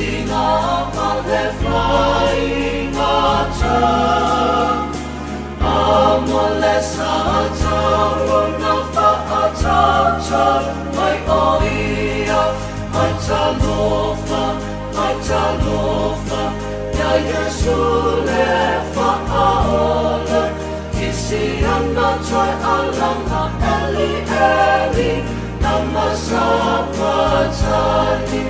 singa male flying ata amole sata rona faata mai oia mai talofa ya Yesu le faaola isi ana joy alanga eli namasapatani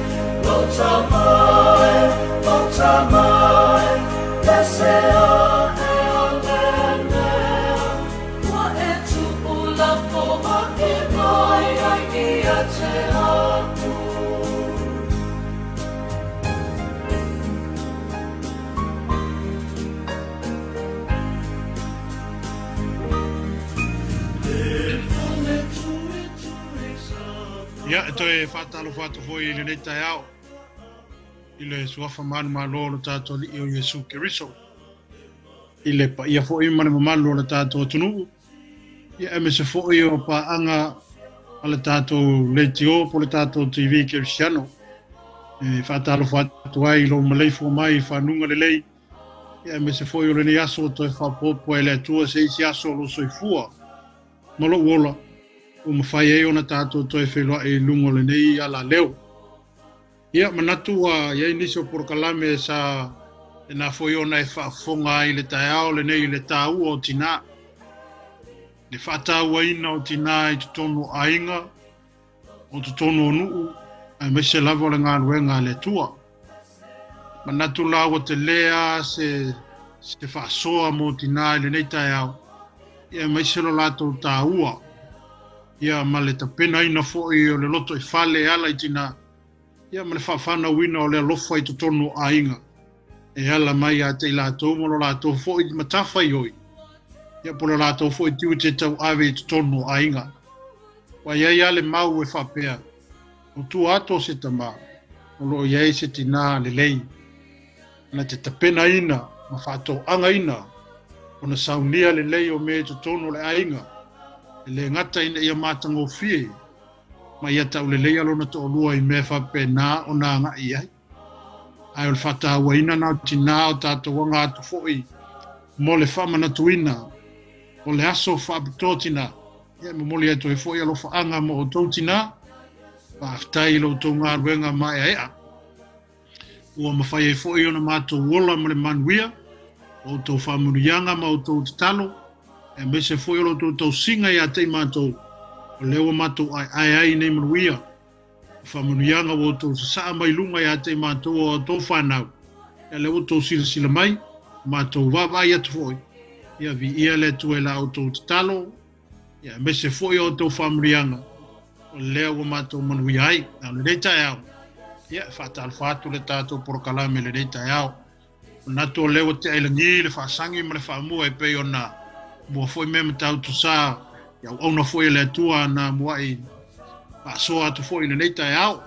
Lotamai, desea eolenea, wa etu ulapo akimai ia te aku. Ya, ito e whatalo foi i le nei tai au. I le suafa manumalo lo tātou li o Yesu Keriso. I le pa ia foi mane mamalu lo tātou tunu. Ia eme se foi o pa anga ala tātou leitio po le tātou TV Kerisiano. E whatalo whatu ai lo maleifu mai whanunga le lei. Ia eme se foi o le ni aso to e whapopo e le atua se isi aso lo soifua. Malo uola. O mawhai e ona tātou to e whelua e lungo le nei ala leo. Ia manatu a ia iniso por kalame sa e na foi ona e whaafonga i le taiao le nei le tāu o tina. Le whaatau ina o tina i tutono ainga o tutono nuu a mese lavo le ngā ruenga le tua. Manatu la o te lea se whaasoa mo tina i le nei taiao. Ia mese lo lato tāua. Ia ma le tapena ina foi o le loto i fale ala i tina. Ia ma le whawhana wina o le alofa i tutono ainga. E ala mai a te lato mo lo lato foi i matafa i oi. Ia po lo lato foi tiu te tau ave i tutono ainga. Wa ia ia le mau e whapea. O tu ato se tama. O lo iei se tina le lei. Na te tapena ina, ma whato anga ina. O na saunia le lei o me tutono le ainga. Le ngata ina ia matango fie. Ma ia tau le leia lona to olua I me whapena o nā ngā iai. Ai o le whataua ina nā tina o tātou wanga atu foi. Mo le whamana tuina. O le aso whaapitotina. Ia me moli atu e foi alo whaanga mo o tau tina. Whaftai lo tau ngā ruenga mai ea. Ua mawhai e foi ona mātou wola mo le manuia. O tau whamurianga ma o tau titalo. E me se foi lo tau singa ia te mātou. O leo mātou ai nei manuia. Whamunuianga o tau saa mai lunga ia te mātou o tau whanau. E leo tau sila mai, mātou wawai atu foi. Ia vi ia le tu e la o tau talo. Ia me se foi o tau whamunuianga. O leo mātou manuia ai. Au le reita e au. Ia whatal whatu le tātou porokalame le reita e au. O natu o leo te ailangi le whasangi ma le whamua e pei o nā. Mua foi mema tau tu saa, ia auna foi le atua na mua I pasoa atu foi le nei tai au.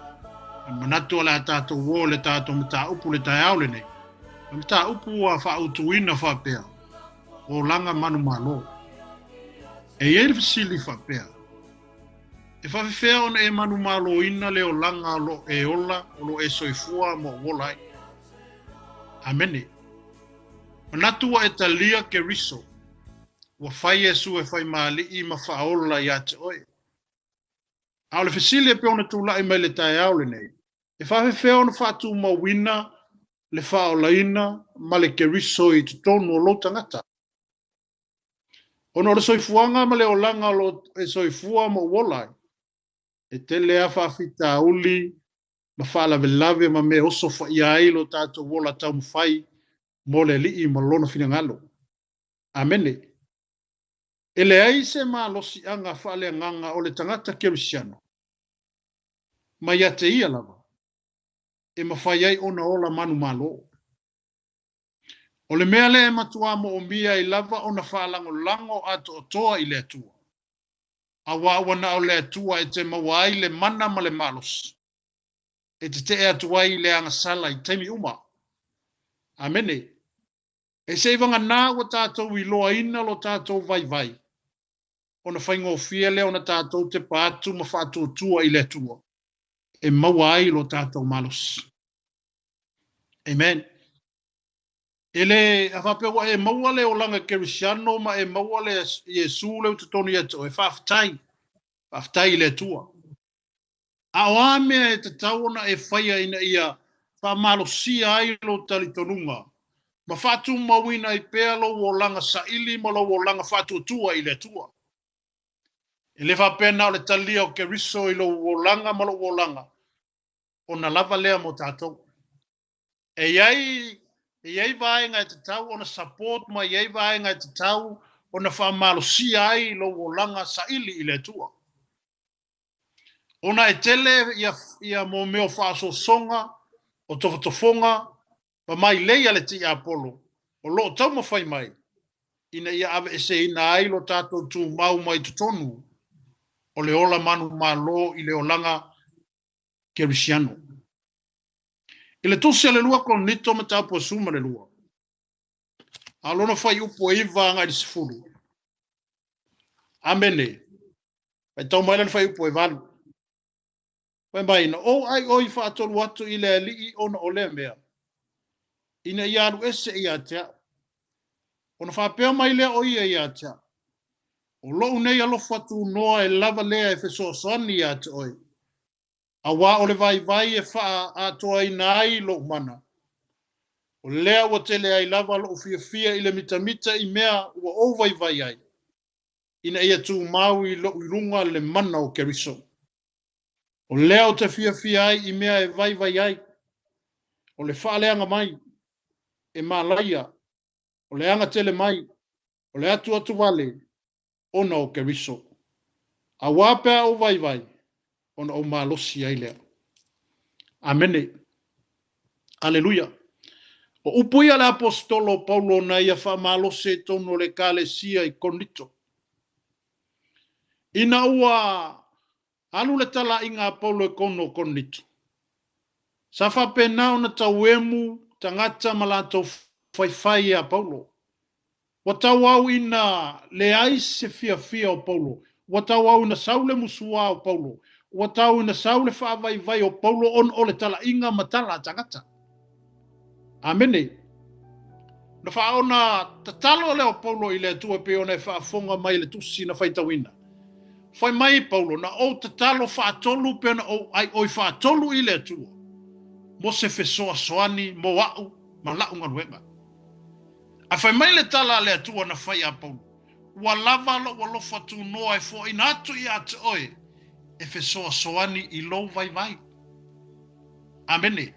Manatu ala tātou wo le tātou mta upu le tai au le nei. Mta upu a wha utuina whapea, o langa manumalo. E le fasili whapea. E whawhewhea ona e manumalo ina leo langa lo e ola, o lo e soifua mo wolai. Amene. Manatu a etalia ke riso. Wa fai Yesu e fai mali I ma whaola I ate oe. Au le fesili e peona tūlai mai le tae au le nei. E whawhewhea ona whatu mawina le whaola ina ma le keriso I tutonu o lo tangata. Ono le soifuanga ma le olanga lo e soifua mo wolai. E te lea whawhita uli ma whala velave ma me oso whai ai lo tātou wola tau mwhai mo le lii ma lona finangalo. Amene. Ele ai se ma losi anga whale nganga o le tangata kerisiano. Ma ia te ia lava. E mawhai ai ona ola manumalo. O le mea le e matua mo o mia I lava ona whalango lango ato o toa I le atua. Awa wana o le atua e te mawai le mana ma le malos. E te atua I le angasala I teimi uma. Amene. E se vanga nā wa tātou I loa ina lo tātou vai vai. Ona whaingo fia leo na tātou te pātu ma whātou tua I le tua. E maua ai lo tātou malos. Amen. Ele afape wa e maua le o langa Kerisiano ma e maua le Yesu le tutonu atu e whaftai le tua. A o ame e te tauna e whaia ina ia whamalosia ai lo talitonunga. Ma whatu mawina i pēa lo o langa saili ma lo o langa whatu tua i le tua. E le whapena o le talia o Keriso i lo o langa ma lo o langa. O na lava lea mo tātou. E iai vaenga e te tau o na support ma iai vaenga e te tau o na whamalosia ai lo o langa saili i le tua. Ona e tele ia mo meo whaaso songa o tofotofonga pa mai leia le ti Apollo. O lo tau ma whai mai. Ina ia ave ese ina ai lo tātou tu mau mai tutonu. O le ola manumalo i le olanga Kerisiano. I le tusi le lua korinito ma tau po suma le lua. Alona whai upo iwa ngai sifuru. Amene. Pai tau mai le whai upo iwalu. Pai mai na o ai oi whaatolu atu i le li ona o le mea. Ina ia alu ese i atea. Ona whapea mai lea o ia i atea. O lou nei alofa tu noa e lava lea e feso soani i ate oi. A wā o le vai e wha atoa i nai lo mana. O lea wa tele ai lava lo fia i le mitamita i mea ua o vai ai. Ina ia tu mau i lo irunga le mana o Keriso. O lea o te fia ai i mea e vai ai. O le wha leanga mai. E malaia. O le anga tele mai. O le atu wale. Ona o Keriso. A wapea o vai. Ona o malosi ai lea. Amene. Aleluia. O upuia le apostolo Paulo na ia wha malose tono le kalesia i Korinito. Ina ua alu le tala inga Paulo e kono Korinito. Sa wha penao na tauemu tangata malato whai a Paulo. Watau au ina le aise fia o Paulo. Watau au ina saule musua o Paulo. Watau ina saule vai o Paulo on o le tala inga matala tangata. Amene. Na whaona tatalo leo Paulo i le tua pe ona e whaafonga mai le tusi na whaitawina. Whai mai Paulo na o tatalo whaatolu pe ona o ai oi whaatolu i le tua. Mo se fesoa soani mo wau ma lau ngaruenga. A whai mai le tala le tua na whai a Paulo. Wa lava lo wa lofa tu noa e fo ina atu i ate oe. E fesoa soani i lo vai. Amene.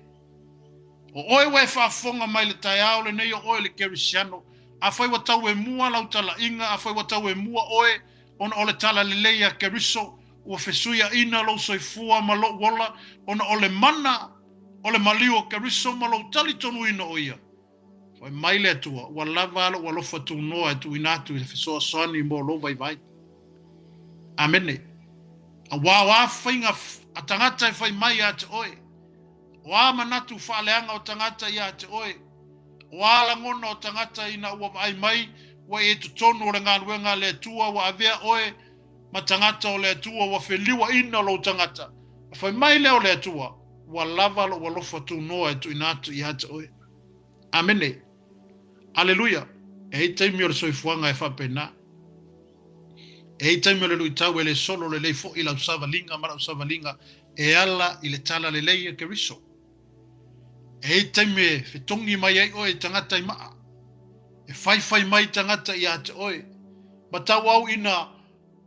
O oe wai whaafonga mai le taiao le nei o oe le Kerisiano. A whai wa tau e mua lau tala inga, a whai wa tau e mua oe, ona o le tala le leia Keriso, ua fesuia ina lau soifua ma lo wola, ona o le mana, o le maliu Keriso ma lau tali tonu ina o ia. Whai mai le atua, ua lava alo, ua lofa tu noa e tu inatu i le fesoa soani mo lo vai. Amene. A wā whainga a tangata e whai mai ate oe. Wa manatu whaaleanga o tangata ia te oe. Wa langona o tangata ina ua ai mai. Wa e tutonu o le ngaluenga le tua wa avea oe. Ma tangata o le tua wa wheliwa ina lo tangata. Whai mai leo le tua. Wa lava lo wa lofa tu noa e tu inatu ia te oe. Amene. Aleluia. E hei taimi o le soifuanga e whapena. E hei taimi o le luitau e le solo le leifo i lau savalinga mara savalinga. E ala i le tala le leia Keriso. E taime fetongi mai ai oe tangata i maa. E whai mai tangata i ate oe. Matau au ina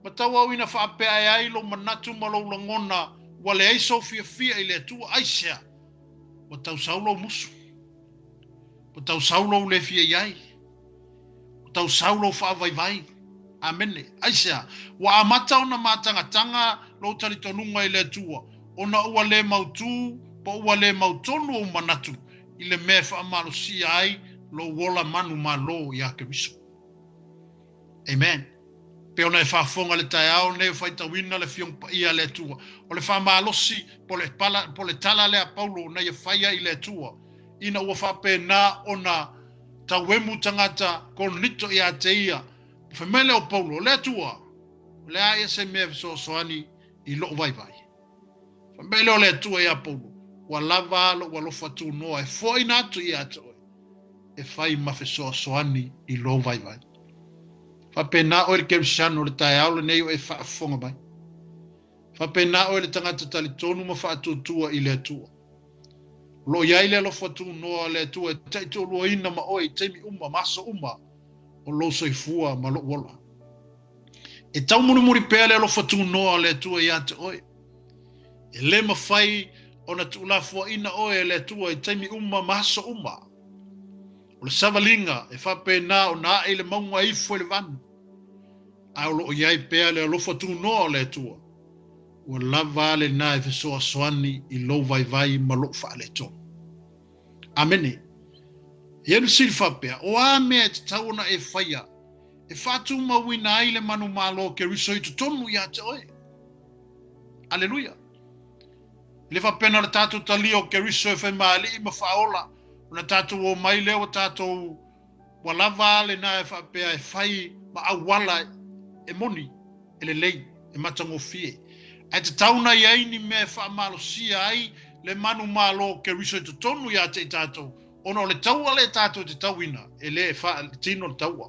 whaapea ai lo manatu malo langona. Wale ai so fia i le atua aisea. Watau saulo musu. Watau saulo le fia iai. Watau saulo vai. Amene. Aisea. Wa amata ona matangatanga lo talitonunga i le atua. Ona ua le mautu. Po ua le mautonu o manatu i le mea whaamalosia ai lo wola manumalo i a Keriso. Amen. Pe ona e whaafonga le taiao ne whaitawina le fiongpa ia le tua. O le whaamalosi po le tala lea Paulo na ia whaia i le tua. Ina ua whapena ona tauemu tangata Korinito i a te ia. Whamele o Paulo le tua. Le aia se mea soani i lo vai. Whamele o le tua i a Paulo. ua lava lo ua lofa tu noa e foi natu ia to e fai mafeso soani I lo vai vai fa pena o ke sano le tai au nei e fa fonga bai fa pena o le tangata tali tonu ma fa tu tua I le tua lo ia ile lo fa tu noa le tua tai to lo ina ma oi temi umma maso umma o lo soifua ma lo wola e tau muri pele lo fa tu noa le tua ia te oi e le mawhai o na tula fua ina oe le tua I taimi umma maso umma. O le savalinga e whape nā o nā e le maunga ifo le vanu. A o loo iai pēa le alofa tu noa le tua. Ua lava le nā e fesoa soani I lo vai vai ma lo wha le tonu. Amene. Ienu sili whapea. O a mea te tauna e whaia. E whatu mawina ai le manumalo ke riso I tu tonu ia te oe. Aleluia. Le fa pena le tatu talio ke riso e fai maali I ma faola. Una tatu o mai leo tatu wa lava le na e fa pea e fai ma awala e moni e le lei e matango fie. Ai te tauna I aini me fa malo sia ai le manu malo ke riso e tutonu ia te tatu. Ono le taua le tatu te tauina e le fa tino le taua.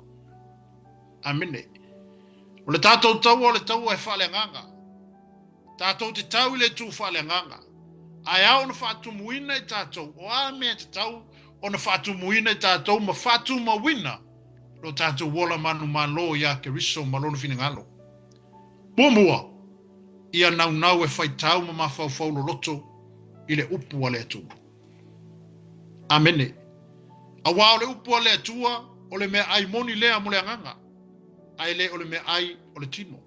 Amene. O le tatu taua e fa le nganga. Tatu te tau le tu fa le nganga. Ai au na fatu muina I tātou, o a mea te tau, o na fatu muina I tātou, ma fatu mawina, lo tātou wola manu malo ia ke riso malonu fina ngalo. Pumua, ia nau e fai tau ma mafau lo loto, I le upu ale atua. Amene. A wao le upu ale atua, o le mea ai moni lea mo le anganga. Ai le o le mea ai o le tino.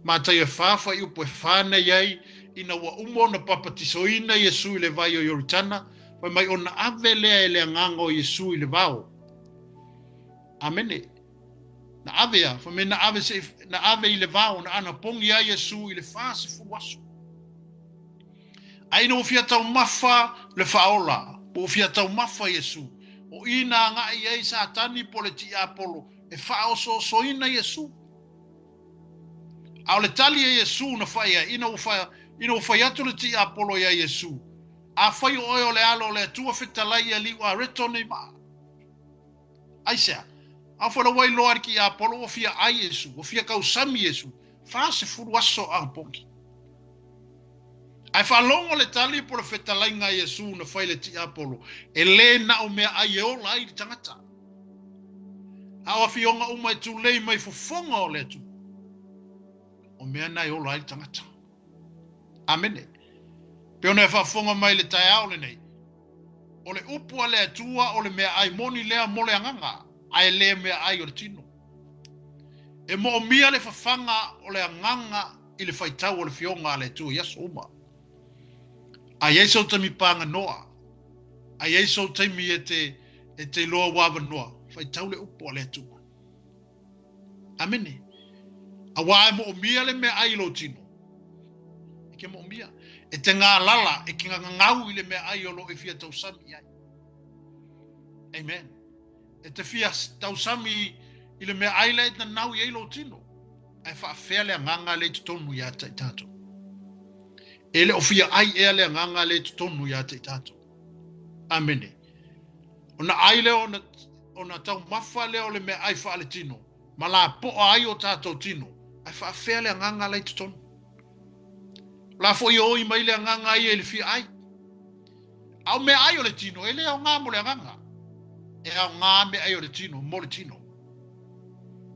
MATAIO e fafa I upu e whana iai, ina wa umo na papatisoina Yesu I le vai o Yoritana, wai mai ona ave lea e le angango Yesu I le vao. Amene. Na ave ya, wai na ave I le vao na ana pongi a Yesu I le fase fuwaso. Aina ufia tau mafa le faola, ufia tau mafa Yesu. O ina nga iei satani po le ti apolo, e fao so ina Yesu. Au le tali e Yesu na faya, ina ufaya atu le ti apolo ya Yesu. A fai o le alo le tua fitalai e liwa reto nei maa. Aisea, a fai wai loa ki apolo o fia ai Yesu, o fia kausami Yesu. Fase furu aso a pongi. Ai fa longo le tali po le fitalai nga Yesu na fai le ti apolo. E le na o mea ai e ola ai di tangata. A fionga umai tu lei mai fufonga o le tu. O mea nai o lai tangata. Amene. Peona e whafonga mai le tai au le nei. O le upua le atua o le mea ai moni lea mo le anganga. Ai le mea ai o le tino. E mo o mia le whafanga o le anganga I le whaitau o le fionga le atua yaso uma. Ai eiso tami panga noa. Ai eiso tami e te loa wawa noa. Whaitau le upua le atua. Amene. Awa mo o mia le mea ai lo tino. Ike mo o mia. E te ngā lala, e ki ngau I le mea ai o lo e fia tausami ai. Amen. E te fia tausami I le mea ai le na nau I ai lo tino. Ai whaafea le nganga le tutonu ia te tato. E le o fia ai ea le nganga le tutonu ia te tato. Amene. Ona ai le ona tau mafa le o le mea ai wha le tino. Ma la po ai o tato tino. Ai whaafea le nganga le tutonu. La fo yo I mai le nganga ai e le fia ai. Au me ai o le tino, ele au ngā mo le nganga. E au ngā me ai o le tino, mo le tino.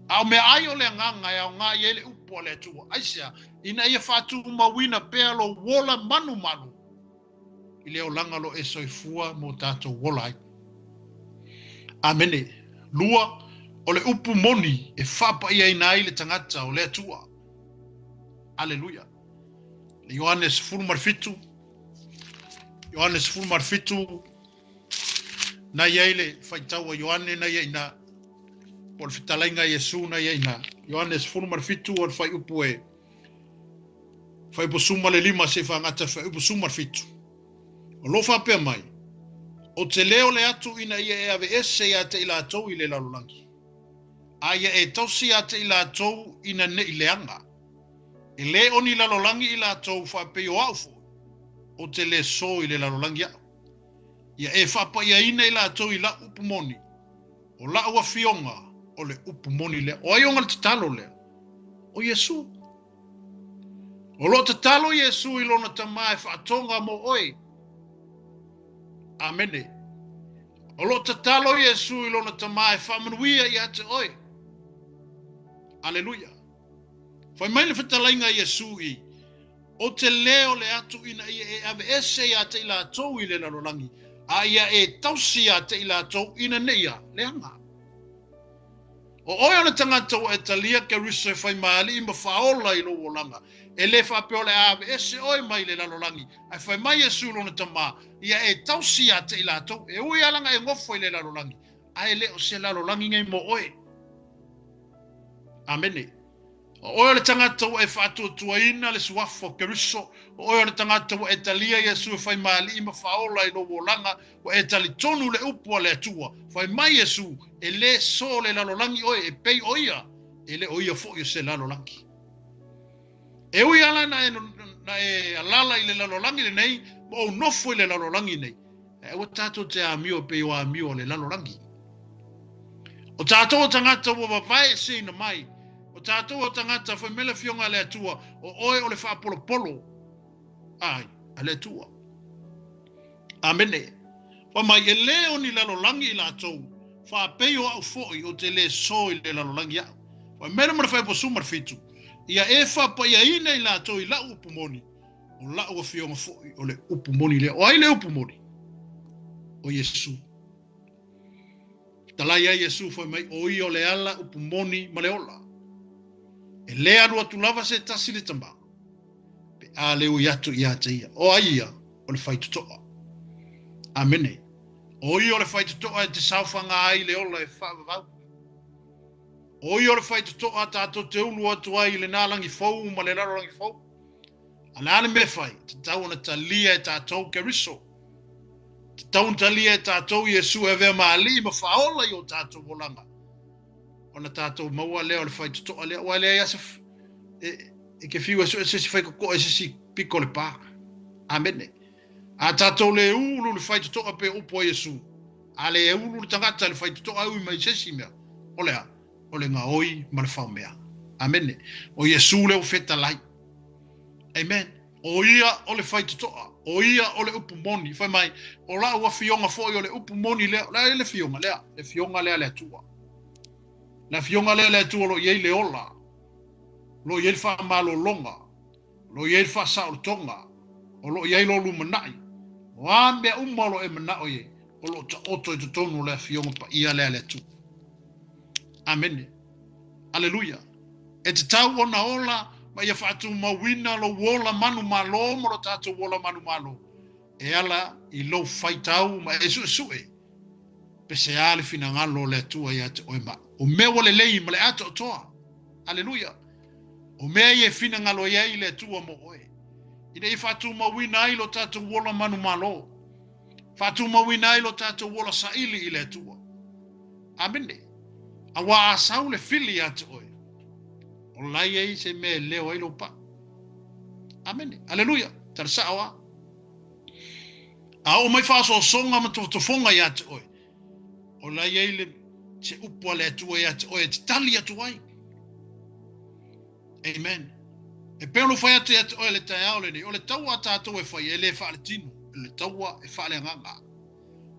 Au me ai o le nganga e au ngā i ele upo le tua. Aisea, ina ia whatu mawina pēa lo wola manu. I leo langa lo e soifua mo tātou wola ai. Amene, lua o le upu moni e whapa ia ina ai le tangata o le tua. Aleluia. Le Yohanes fulmarfitu na yeile faitaua Yohane na yeina por fitalainga Yesu na yeina Yohanes fulmarfitu o fai upu e fai posuma le lima se fangata fai upu sumarfitu o lo fa pe mai o te leo le atu ina ia e ave ese ia te ila atou I le lalulangi aia e tausi ia te ila atou ina ne ileanga. E le oni lalolangi I la tau whapeo au fo. o te le so i le lalolangi au. Ia e whapa ia ina i la tau i la upu moni. O la ua fionga o le upu moni le. O aionga le tatalo le. O Yesu. O lo tatalo Yesu i lona tamae whaatonga mo oi. Amene. O lo tatalo Yesu i lona tamae whamanuia i ate oi. Aleluia. Whai mai le whetalainga Yesu i. O te leo le atu ina ia e ave ese ia te ila tau i le lalolangi. A ia e tausi ia te ila tau ina neia leanga. O oia na tangata o e talia ke riso e whai maali ima whaola i lo wolanga. E le whapeo le ave ese oi mai le lalolangi. Ai whai mai Yesu lona tama. Ia e tausi ia te ila tau. E ui alanga e ngofo i le lalolangi. A e le o se lalolangi ngai mo oi. Amene. Oia le tangata o e whātua ina le suafo ke riso. Oia le tangata o e talia Yesu e whai maali ima whaola i lo wolanga. O e tali tonu le upua le atua. Whai mai Yesu e le so le lalolangi oe e pei oia. E le oia fo i se lalolangi. E ui ala na e alala i le lalolangi le nei. Mo o nofo i le lalolangi nei. E o tato te amio pei o amio le lalolangi. O tato o tangata o wawai se ina mai. O tātou o tangata whai mele fionga le atua o oe o le whaapolo polo. Ai, a le atua. Amene. Wha mai e leo ni lalolangi i la tau. Wha peo au foi o te le so i le lalolangi au. Wha mele mara whai posu marfitu. Ia e wha pa ia ina i la tau i la upumoni. O la ua fionga foi o le upumoni le. O ai le upumoni. O Yesu. Talai ai Yesu whai mai o i o le ala upumoni ma le ola. E lea rua tu lava se tasi le tamba. Pe a leo iatu i ata ia. O aia o le whai tutoa. Amene. O i o le whai tutoa e te saufanga ai le ola e whaavavau. O i o le whai tutoa tātou te ulu atu ai le nālangi fau ma le larolangi fau. Anane me whai. Te tau na talia e tātou ke riso. Te tau na talia e tātou Yesu e vea maali ma whaola i o tātou volanga. Ona tātou maua leo le whai tutoa leo. Wa lea iasaf. E ke whiu e se si whai koko e se si piko le pā. Amene. A tātou le ulu le whai tutoa pe upo Yesu. A le ulu le tangata le whai tutoa au i mai sesi mea. O lea. O le ngā oi ma le whau mea. Amene. O Yesu leo feta lai. Amen. O ia o le whai tutoa. O ia o le upu moni. Whai mai. O la ua fionga foi o le upu moni leo. La le fionga lea. Le fionga lea le atua. La fionga le tu lo ye le ola. Lo ye fa malo longa. Lo ye fa sa tonga. O lo ye lo lu manai. Wa me umalo e mana o ye. O lo ta oto e tonu le fionga pa ia le tu. Amen. Alleluia. E te tau ona ola ma ia fa tu mawina lo wola manumalo mo lo tatu wola manumalo. E ala I lo faitau ma e su e. Pese ale fina ngalo le tua ia te oema. O mea wale lei ma le ato toa. Aleluia. O mea ie fina ngalo ia I le tua mo oe. Ine I fatu mawina I lo tatu wola manu malo. Fatu mawina I lo tatu wola saili I le tua. Amene. Awa asau le fili ate oe. O lai ei se mea leo I lo pa. Amene. Aleluia. Tarsa awa. A o mai faso songa ma tofonga ia te oe. O lai ei le se upua le atua ia te oe te tali atu ai. Amen. E pēlo whai atu ia te oe le tai au le ni. O le taua tātou e whai e le wha le tino. Le taua e wha le nganga.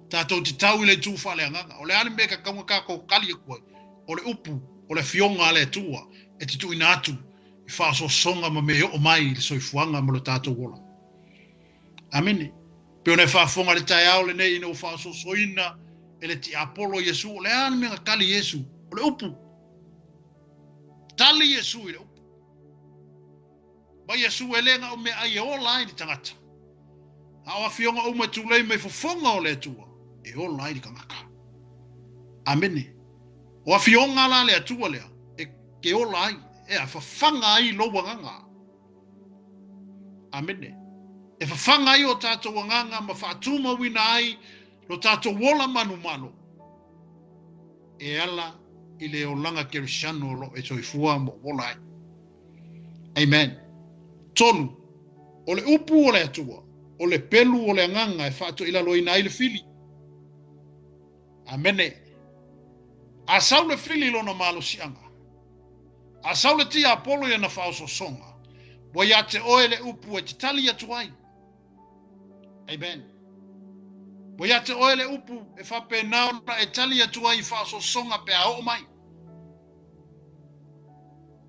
Tātou te tau I le tū wha le nganga. O le ane mea ka kaunga kako kali e koe. O le upu, o le fionga le atua. E te tu ina atu. I wha so songa ma me o mai le soifuanga ma le tātou wola. Amene. Peo ne wha fonga le tai au le nei ina o wha so soina. Ele ti apolo Yesu o le ane mea kali Yesu o le upu tali Yesu I le upu ba Yesu e lenga o me ai o lai di tangata awa fionga o me tulei me fofonga o le tua e o lai di kangaka amene o fionga la le tua lea e ke o lai e a fafanga ai lo wanganga amene e fafanga ai o tato wanganga ma fatuma wina ai lo tato wola manumalo. E ala I le olanga kerishano lo e soifua mo wola ai. Amen. Tonu. O le upu o le atua. o le pelu o le anganga e whaato ila loina ai le fili. Amene. A sau le fili lona malo sianga. A sau le tia apolo ia na whaoso songa. Wa ia te oe le upu e te tali atu ai. Amen. Wa ia te oe le upu e whape naona e tali atu ai whaoso songa pe a o mai.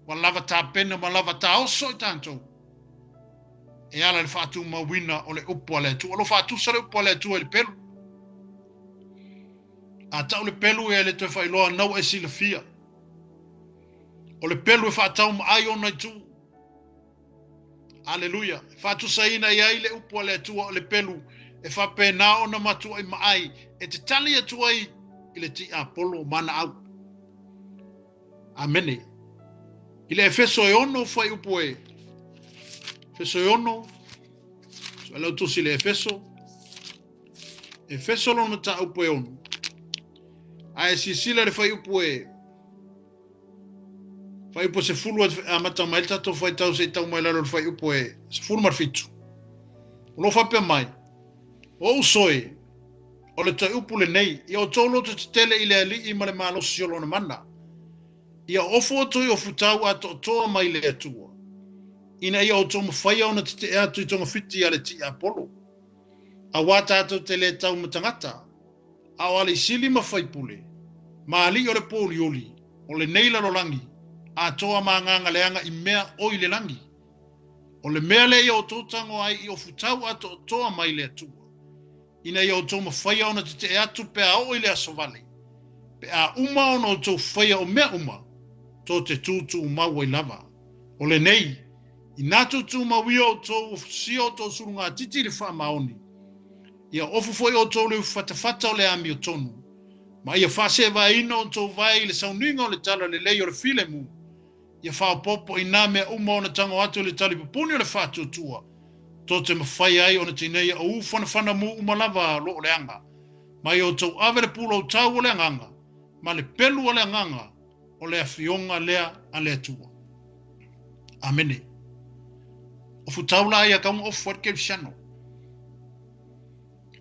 Wa lava ta pena ma lava ta oso i tanto. E ala le whaatu mawina o le upu ale tu. O lo whaatu sa le upu ale tu e le pelu. A tau le pelu e le te whailoa nau e sila fia. O le pelu e whaatau ma ai ona i tu. Aleluia. Whaatu sa ina i ai le upu ale tu o le pelu. E whape na ona matu ai ma ai. E te tali atu ai i le ti a polo mana au. Amene. I le efeso e ono whai upu e. Efeso e ono. So e lau tusi le efeso. Efeso lona ta upu e ono. Ai si sila le whai upu e. Whai upu se fulu a mata mai tato whai tau se tau mai laro le whai upu e. Se fulu marfitu. Ulo whapea mai. O usoi. O le tai upu le nei. Ia o tolo te tele i le ali i ma le malo siolo na mana. Ia ofo atu i o futau ato toa mai le atua. Ina ia o toma whaia ona te atu i tonga fiti a le ti apolo. A wata atu te le tau matangata. A wale sili ma whaipule. Ma ali o le poli oli. O le neila lo langi. A toa ma nganga leanga i mea oi le langi. O le mea le ia o tōtango ai i o futau ato toa mai le atua. Ina ia o toma whaia ona te atu pe a oi le asovale. Pe a uma ona o tō whaia o mea uma. Tō te tūtu maua i lava. O le nei, i nā tūtu mawia o tō sio tō surunga titi le wha maoni. Ia ofu foi o tō leu whatawhata o le ami o tonu. Ma ia whase wa ina o tō vai le sauninga o le tala le lei o le file mu. Ia wha popo i nā mea uma o na tango atu le tali pupuni o le whatu tua. Tō te mawhai ai o na tinei a whana mu umalava lo o le anga. Ma ia o tō ave le pula o tau o le anganga. Ma le pelu o le anganga. O le afionga lea a lea tua. Amene. O futau la ia kaunga ofu at kerisiano.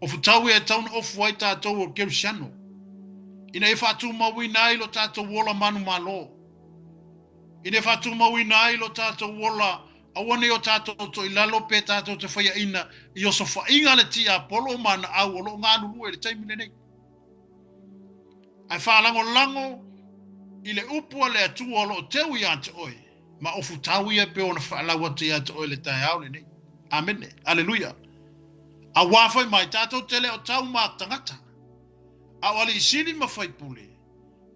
O futau ia tauna ofu ai tātou o kerisiano. Ina e whatu maui nai lo tātou wola manumalo. Ina e whatu maui nai lo tātou wola awane o tātou to ilalo pe tātou te whaia ina i oso whainga le ti a polo mana au o lo ngā nuru e le taimile nei. Ai whalango lango i le upua le atua lo teu i ante oi. Ma ofu tau ia pe ona whaalaua te ate oi le tai au le nei. Amene. Aleluia. A wafai mai tātou tele o tau maa tangata. A wale i sini ma whai pule.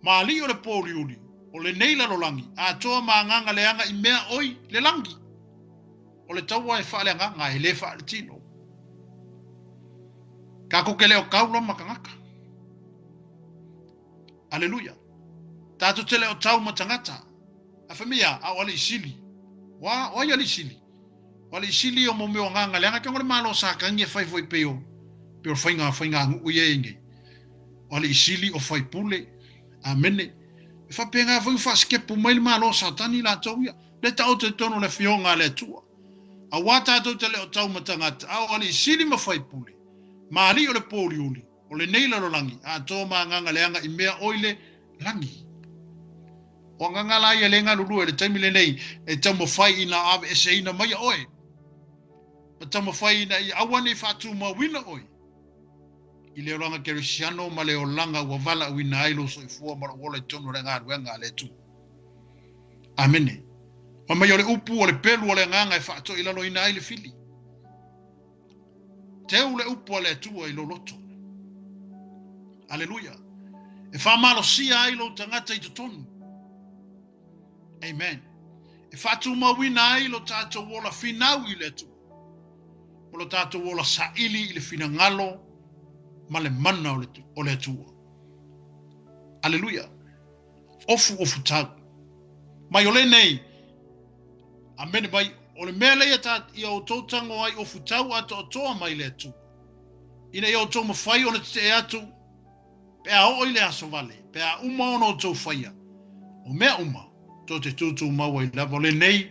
Ma li o le pōli uli. O le neila lo langi. A toa maa nganga le anga i mea oi le langi. O le tau ai whaale nganga e le whaale tino. Ka koke leo kaula makangaka. Aleluia. Tātou tele o tau matangata. A whamia, a wale i sili. Wa ia li sili. Wale i sili o mo meo nganga leanga. Kia ngore malo sa kangi e whaifoi peo. Peo whainga ngu uye inge. Wale i sili o whaipule. Amene. E whapenga whainga whaskepu maili malo sa tani la tau ia. Le tau te tono le fionga le tua. A wa tātou tele o tau matangata. A wale i sili ma whaipule. Ma li o le pōli uli. O le neila lo langi. A tō ma nganga leanga i mea oile langi. O nganga la ia lenga lulu e le taimile nei e tamo whai ina ave e se ina mai oe. Ma tamo whai ina i awane whatu ma wina oe. I leo langa kerisiano ma leo langa ua vala wina ailo so i fua mara wola i tono renga aruenga le tu. Amene. Ma mai o le upu o le pelu o le nganga e whaato i lalo ina aile fili. Teu le upu o le atua i lo loto. Aleluia. E whamalo sia ailo tangata i tonu. Amen. E whatu mawina ai lo tātou wola finau i le tu. O lo tātou wola saili i le fina ngalo ma le mana o le tua. Aleluia. Ofu tau. Mai o le nei. Amene bai. O le mea leia i au tōtango ai ofu tau ato o toa mai le tu. Ina i au tō mawhai o le te atu. Pe a o i le aso vale. Pe a uma ono o tō whaia. O mea uma. Tō te tūtū maua i lava le nei,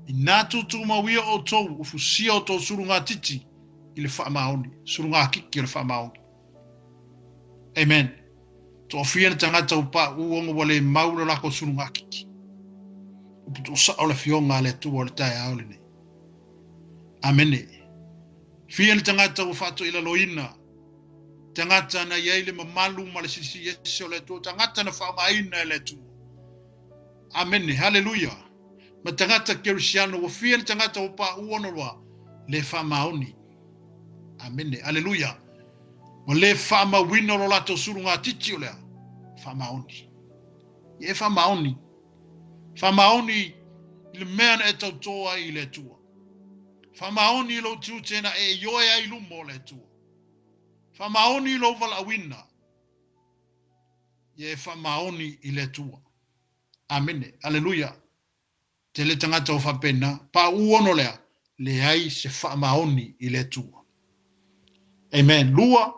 i nā tūtū mauia o tōu, o fusia o tō surunga titi, i le whaamaoni. Surunga kiki i le whaamaoni. Amen. To ofia le tangata upa uongo wale maula lako surunga kiki. Uputu sa ole fionga le tu ole tai aole ne. Amen. Fia le tangata ufato ila loina. Tangata na yaile mamalu male sisi yesi ole tu. Tangata na whaamaina le tu. Amen. Hallelujah. Ma tangata kerusiano wafia le tangata upa uono wa le whaamaoni. Amen. Hallelujah. Mo le whaama wina lo lato surunga titi o lea. Whaamaoni. Ye whaamaoni. Whaamaoni i le mea na e tautoa i le tua. Whaamaoni i lo tiu tena e yoe ai lumo le tua. Whaamaoni i lo wala wina. Ye whaamaoni i le tua. Amen. Hallelujah. Te le tangata o whapena. Pa uono lea. Le ai se whaamaoni i le tua. Amen. Lua.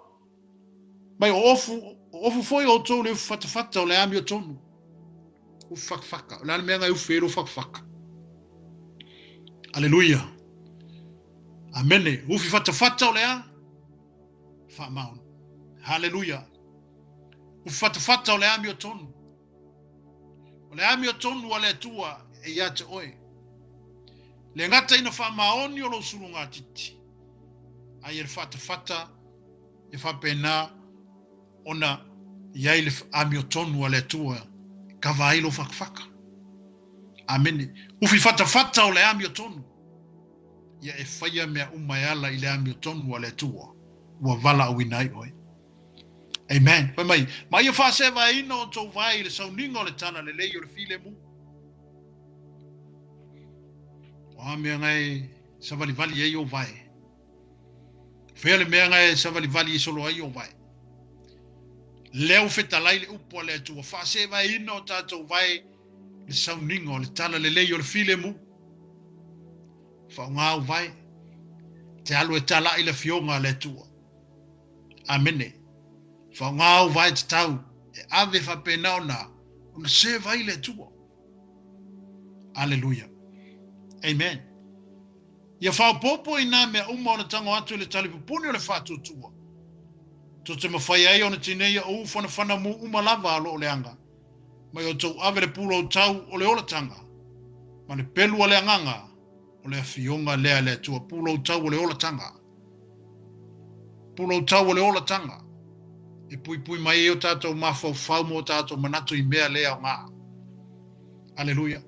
Mai ofu foi o tō le whatawhata o le ami o tonu. U whakawhaka. O le ane mea ngai uwhero whakawhaka. Alleluia. Amene. Ufi whatawhata o le a. Whamaun. Halleluia. Ufi whatawhata o le ami o tonu. O le ami o tonu o le tua e ia te oe. Le ngata ina whamaoni o lo surunga titi. Ai e whatawhata e whapena ona iai le ami o tonu a le tua ka vai lo whakawhaka. Amene. Ufi whatawhata o le ami o tonu. Ia e whaia mea umayala i le ami o tonu a le tua. Ua vala au inai oi. Amen. Pai mai ia whasewa ina o tau vai le sauninga o le tana le lei o le file mu. O hamea ngai sa vali ei o vai. Whea le mea ngai sa vali i solo ai o vai. Leo fetalai le upo le tua. Whasewa ina o tātou vai le sauninga o le tana le lei o le file mu. Whaungau vai. Te alu e tala i le fionga le tua. Amene. Whaungau vai te tau. E ave whapena ona. Ona se vai le tua. Alleluia. Amen. Ia whaupopo i nā mea uma ona tango atu le talipupuni o le whātua tua. To te mawhai ai ona tineia o whana mu uma lava alo o le anga. Mai o tau ave le pula o tau o le ola tanga. Ma le pelu o le anganga. O le fionga lea le tua pula o tau o le ola tanga. Pula o tau o le ola tanga. E pui mai e o tātou mawhau whau mo tātou manatu i mea lea o ngā. Alleluia.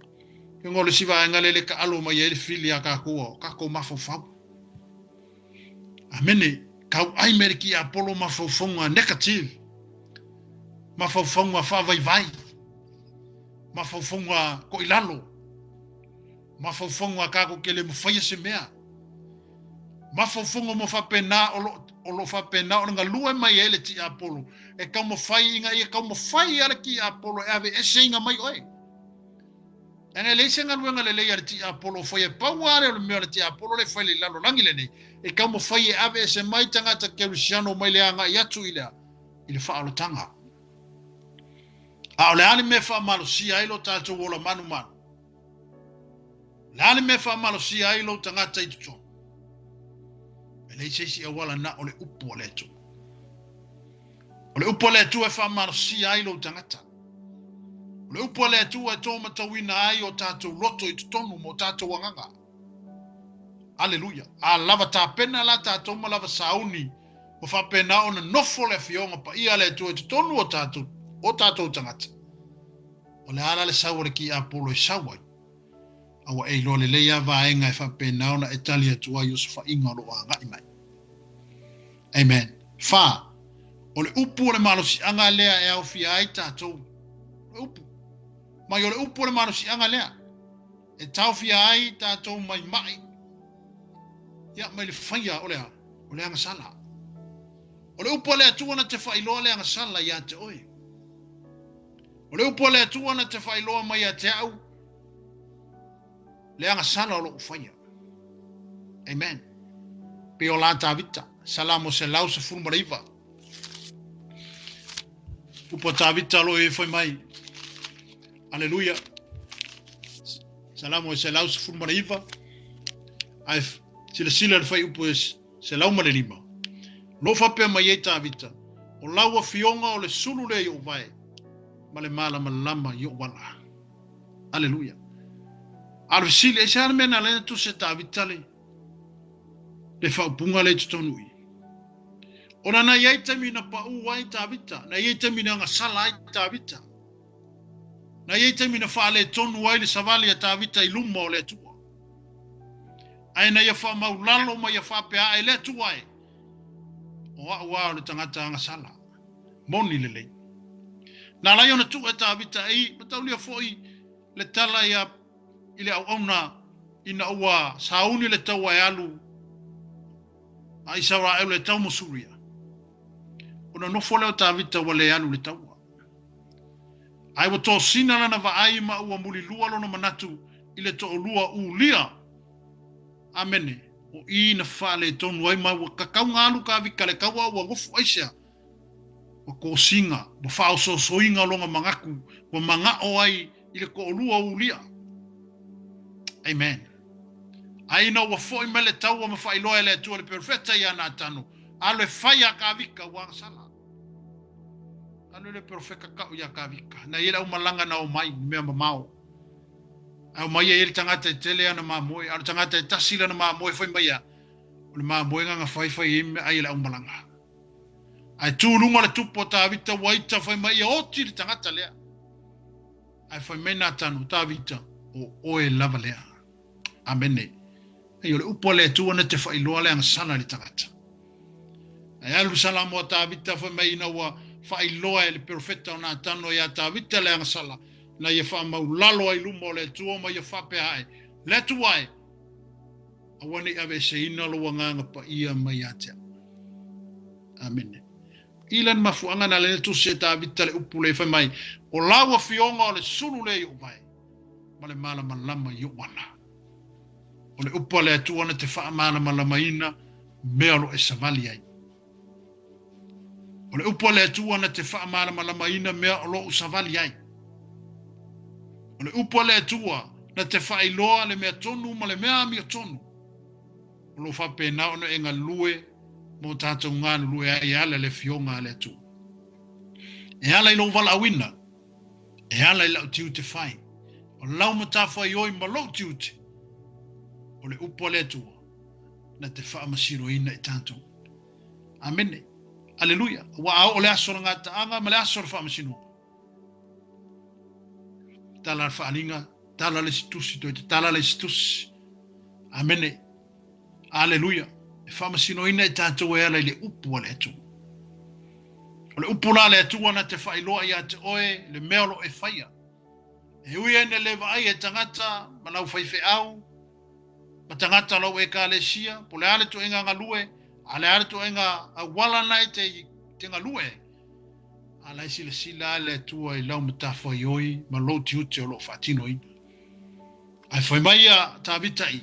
Ke ngole siwa e ngalele ka alo mai e le fili a kakua. Kako mawhau whau. Amene. Kau ai meriki a polo mawhauwhaunga negative. Mawhauwhaunga whawai. Mawhauwhaunga ko ilalo. Mawhauwhaunga kako kele mwhaia se mea. Mawhauwhaunga mo whapena o lo whapena o nga lua mai ele ti a polo. E kau mwhai inga e kau mwhai ala ki a polo e ave ese inga mai oe. E nga leise nga lua nga lelei ala ti a polo whaia pauare o le mea ala ti a polo le whaile lalo langi le nei. E kau mawhai e ave se mai tangata kerusiano mai lea nga iatu i lea. I le whaalotanga. A o le ale me whaamalo si ailo tātou o la manumalo. Le ale me whaamalo si ailo tangata i tuto. E le seisi awala na o le upo le tu. O le upo le tu e whaamalo si ailo tangata. O le upo le tu e tō matawina ai o tātou loto i tutonu mo tātou wanganga. Alleluia. A lava ta pena la ta toma lava sauni. O fa pena ona nofo le fionga pa ia le tu e tonu o tatou tangata. O le ala le sawa ki a polo e sawa. Awa e lo le leia vaenga e fa pena ona Italia tua Yusufa inga lo anga i mai. Amen. Fa. O le upu le malo si anga lea e au fia ai tatou. Le upu. Mai o le upu le malo si anga lea. E tau fia ai tatou mai mai. Ya mai le faia o le anga sala. O le upo le atua te whailoa le anga sala ia te oi. O le upo le atua te whailoa mai a te au. Le anga sala o lo faia. Amen. Pe o la tavita. Salamo se lau se furumariva. Upo tavita lo e foi mai. Alleluia. Salamo se lau se furumariva. Sila le fai upo se lau ma le lima. Lo fa pe mai e tāwita. O laua fionga o le sulu le o vai. Ma le mala ma lama i o wala. Aleluia. Alvesili e se ana mena le tu se tāwita le. Le whaupunga le tutonui. Ora na iei tami na pa uai tāwita. Na iei tami na ngasala ai tāwita. Na iei tami na whaale tonu ai le savali a tāwita i luma o le tua. Ai na ia wha maulalo ma ia wha pea e le tua e. O a o le tangata ngasala. Moni le lei. Na lai ona tua e tāwita ei, mataulia foi le tala ia i le au auna ina ua sauni le taua e alu a i saura e le tau mosuria. Ona nofo leo tāwita wa le alu le taua. Ai wa tō sina lana wa ai ma ua muli lua lona manatu i le tō lua ulia. Amene. O i na whale tonu ai ma wa kakau ngālu ka vika le kaua wa ngofu aisea. Wa ko singa, wa whao so soinga longa mangaku, wa mangao ai i le ko lua ulia. Amen. Aina wa foi mele taua ma whailoa le tua le perfecta ia nā tanu. Alo e whaia ka vika wang sala. Alo le perfecta kau ia ka vika. Na ila umalanga na o mai, mea mamao. Au mai e ili tangata e tele ana mamoe. Alo tangata e tasila na mamoe foi mai a. O le mamoe nga whaifai ime a ila umalanga. Ai tūlunga le tupo tā vita waita foi mai a oti li tangata lea. Ai foi mai nā tanu tā vita o oe lava lea. Amene. Ai ole upo le tua na te whailoa lea ngasana li tangata. Ai alu salamo a tā vita foi mai ina wa whailoa e le perfecta o nā tano ia tā vita lea ngasala. Na ia wha maulalo ai lumo le tua ma ia whape hai. Le tua e. Awane ave se ina loa nganga pa ia mai atea. Amene. Ilan mafuanga na le tu se tā vita le upu le whai mai. O lawa fionga o le sulu le i vai. Ma le mala malama i wana. O le upa le atua na te wha mala malama ina. Mea lo e savali ai. O le upa le atua na te wha mala malama ina. Mea lo u savali ai. O le upa le atua na te wha iloa le mea tonu ma le mea mea tonu. O lo wha pēna ono e ngā lue. Mo tātou ngānu lue ai ala le fionga le atua. E ala i lo wala awina. E ala i lau tiu te whai. O lau matafa i oi ma lau tiu te. O le upo le atua. Na te wha masiro ina i tātou. Amene. Aleluia. Wa au o le asora ngā taanga ma le asora wha masino. Tala wha aninga. Tala le situsi toi te tala le situsi. Amene. Aleluia. E wha masino ina i tātou e ala i le upo le atua. O le upula le atua na te whailoa ia te oe, le meolo e whaia. E ui ene le vai e tangata, ma lau whaife au, ma tangata lau e ka le sia, po le ale to enga ngalue, ale ale to enga wala nai te ngalue. Ala isi le sila le atua i lau matafa i oi, ma lo tiute o lo whatino ina. Ai whai mai a tā vita i,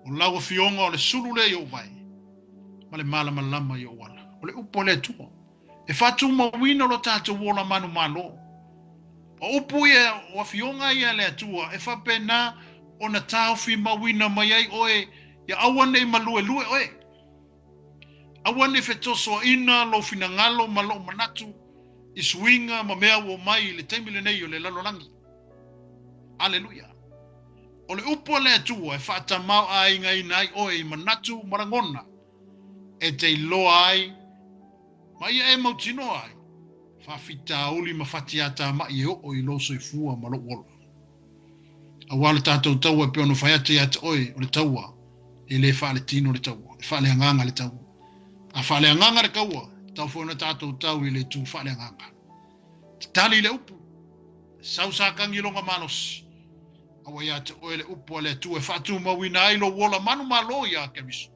o lau fionga o le sulu le i o vai, ma le mala malama i o wala. O le upo le atua. E whatu mawina lo tātou wola manumalo. O upu ia o fionga ia le atua. E whapena o na tāwhi mawina mai ai oe. Ia awane i malue lue oe. Awane whetoso ina lo fina ngalo malo manatu. I suinga ma mea wo mai le teimile nei o le lalolangi. Aleluia. O le upu le atua e whata mau ai ngai nai oe i manatu marangona. E te iloa ai. Ma ia e mautino ai. Whawhita uli ma whatiata ma i o i loso i fua ma lo wolo. A wale tātou taua pe ono whaiata i ata oi o le taua. E le whaale tino le taua. E whaale anganga le taua. A whaale anganga le kaua. Tau whaona tātou tau i le tū whaale anganga. Te tali le upu. Sau sākangi longa manos. Awa i ata oi le upu a le tu e whatu mawina ai lo wola manumalo i a kemiso.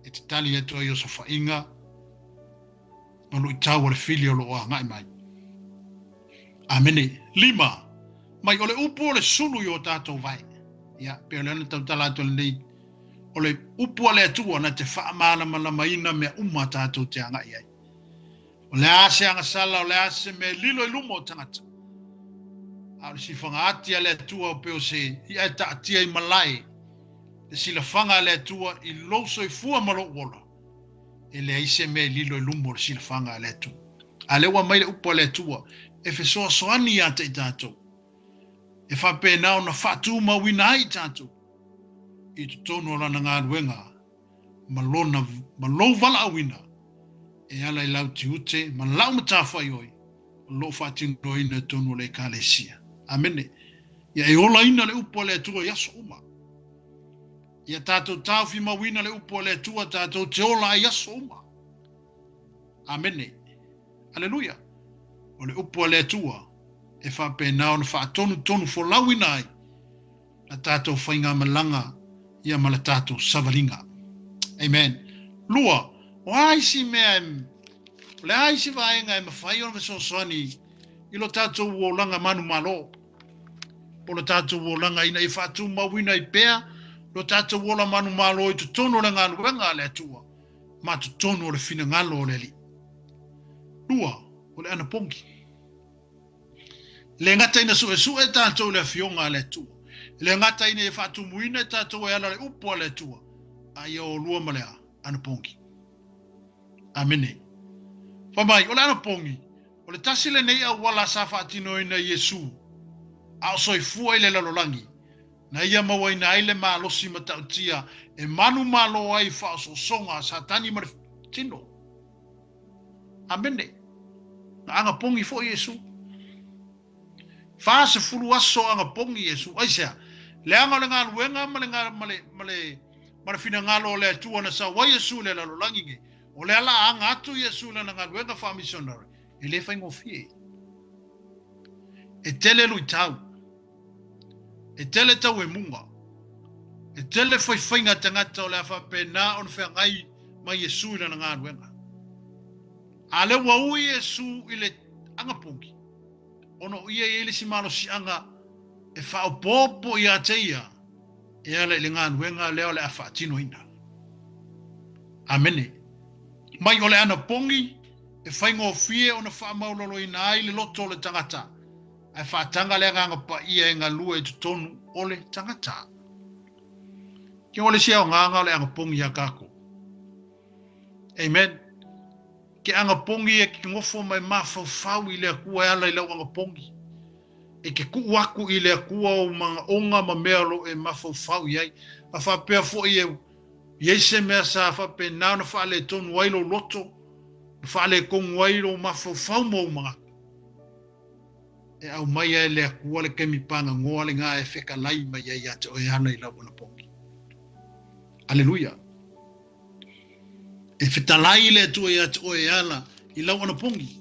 E te tali e toi o so whainga. Manu i tau le fili o loa ngai mai. Amene. 5. Mai o le upu o le sulu i o tātou vai. Ia, peo le ana tau talato le nei. O le upu a le atua na te whaamana malamaina mea uma tātou te angai ai. O le ase angasala o le ase me lilo i lumo o tangata. A le si whangaati a le atua o peo se ia e taatia i malai. le silafanga le atua I lo soifua ma lo wola. E le aise me lilo I lumo le silafanga le atua. A le ua mai le upo le atua, e fe soa soani ata I tātou. E whape nao na whatu ma wina ai tātou. I tu tono lana ngā ruenga, ma lo vala a wina. E ala I lau ti ute, ma lau matawhai oi, ma lo whatino ina tono le kālesia. Amene. Ia e ola ina le upo le atua yaso uma. Ia tātou tauwhi ma wina le upo le atua tātou te ola yaso uma. Amene. Aleluia. O le upo le atua, e whape nao na whaatonu fo lawina ai, na tātou whainga malanga, ia ma le tātou savaringa. Amen. Lua, o aisi mea, le aisi vaenga e mawhai o na soani, ilo tātou uolanga manumalo, o le tātou uolanga ina I whaatu mawina I pea, lo tātou uola manumalo I tutono le ngā luenga le atua, ma tutono le fina ngalo le li. Lua, o le ana pongi. Le ngata ina su e tātou le fionga le atua. Le ngata ina e whaatu muina tātou e ala le upo le atua. Ai o lua malea, ana pongi. Amene. Whamai, o le ana pongi. O le tasile nei a wala sa whaatino ina Yesu. A o soifua I le lalolangi. Na ia mawa ina aile maa losi matautia. E manumalo ai wha o songa sa tani mare tino. Amene. Na anga pongi fo Yesu. Fa se fulu aso anga pongi Yesu. Aisea. Le anga le ngā luenga male fina ngalo le atua na sa wa Yesu le lalolangi nge. O le ala anga atu Yesu le ngā luenga wha missionary. E le whaingo fie. E tele lui tau. E tele tau e munga. E tele whaiwhainga tangata o le awha pena o na whea ngai ma Yesu le ngā luenga. A le wau Yesu I le anga pongi. Ono ia ele si malo si anga e whao popo I ateia e ala I le ngā nuenga leo le a whaatino ina. Amene. Mai o le ana pongi e whaingo fie o na wha maulolo ina ai le loto le tangata. Ai whaatanga le nganga pa ia e ngā lua e tutonu o le tangata. Ki o le sia o nganga o le anga pongi a kako. Amen. Ke anga pongi e ke ngofo mai mawhau I le akua e ala I lau anga pongi. E ke kuaku I le akua o mga onga ma mealo e mawhau iai. A whapea fo I e Yeise mea sa whape nao na whaale tonu wailo loto. Na whaale kongu wailo mawhau mo mga. E au mai e le akua le kemi panga ngoa le ngā e wheka lai mai e ate o e hana I lau anga pongi. Aleluia. E whetalai le tu e atu o e ala I lau ana pongi.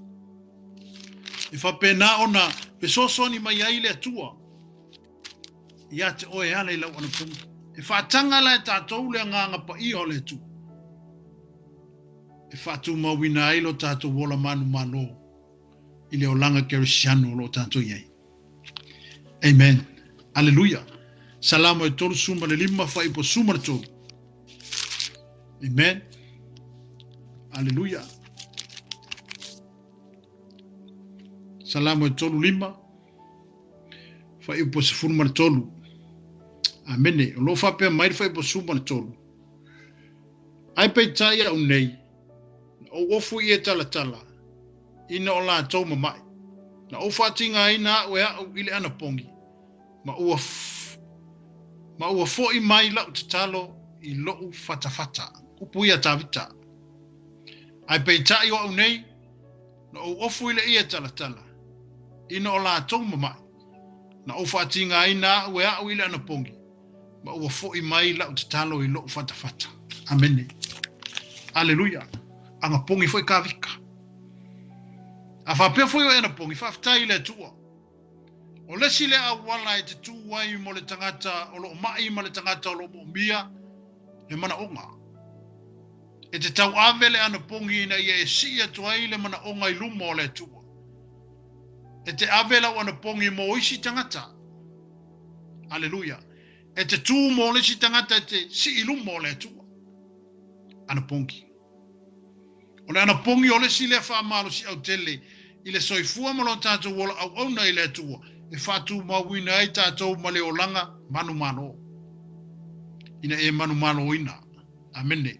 E whapena ona pe sosoni mai ai le atua. I ate o e ala I lau ana pongi. E whaatanga la e tātou le nganga pa I o le tu. E whaatu mawina ai lo tātou wola manumalo. I le olanga kerisiano lo tātou iai. Amen. Aleluia. Salamo e tolu suma le lima whaipo suma le tolu. Amen. Aleluia. Salamo e tolu lima. Fai upo se furma le tolu. Amene. O lo whapea mai fai upo suma le tolu. Ai pei tai au nei. O ofu I e tala. Ina o la tau mamai. Na o whatinga ina o ea au ile ana pongi. Ma ua fo I mai lau te talo I lou fata. Upuia tavita. Ai pei tai o au nei, na o ofu ile ia tala. Ina o la tau mamai. Na o whatinga ina ue au ile ana pongi. Ma ua fo I mai lau te talo I lou fata. Amene. Aleluia. Anga pongi foi ka vika. A whapea foi o ana pongi, whaftai le tua. O lesi le a wala e te tuwai mo le tangata, o lo mai mo le tangata o lo mombia, le mana onga. E te tau ave le ana pongi ina ia e sia tuai le mana onga I lumo o le tua. E te ave la ana pongi mo isi tangata. Aleluia. E te tu mo le si tangata e te si I lumo o le tua. Ana pongi. O le ana pongi o le si le whaamalo si au tele, I le soifua mo lo tātou wola au auna I le tua. E whatu mawina ai tātou ma le olanga manumalo. ina e manumalo ina. Amene.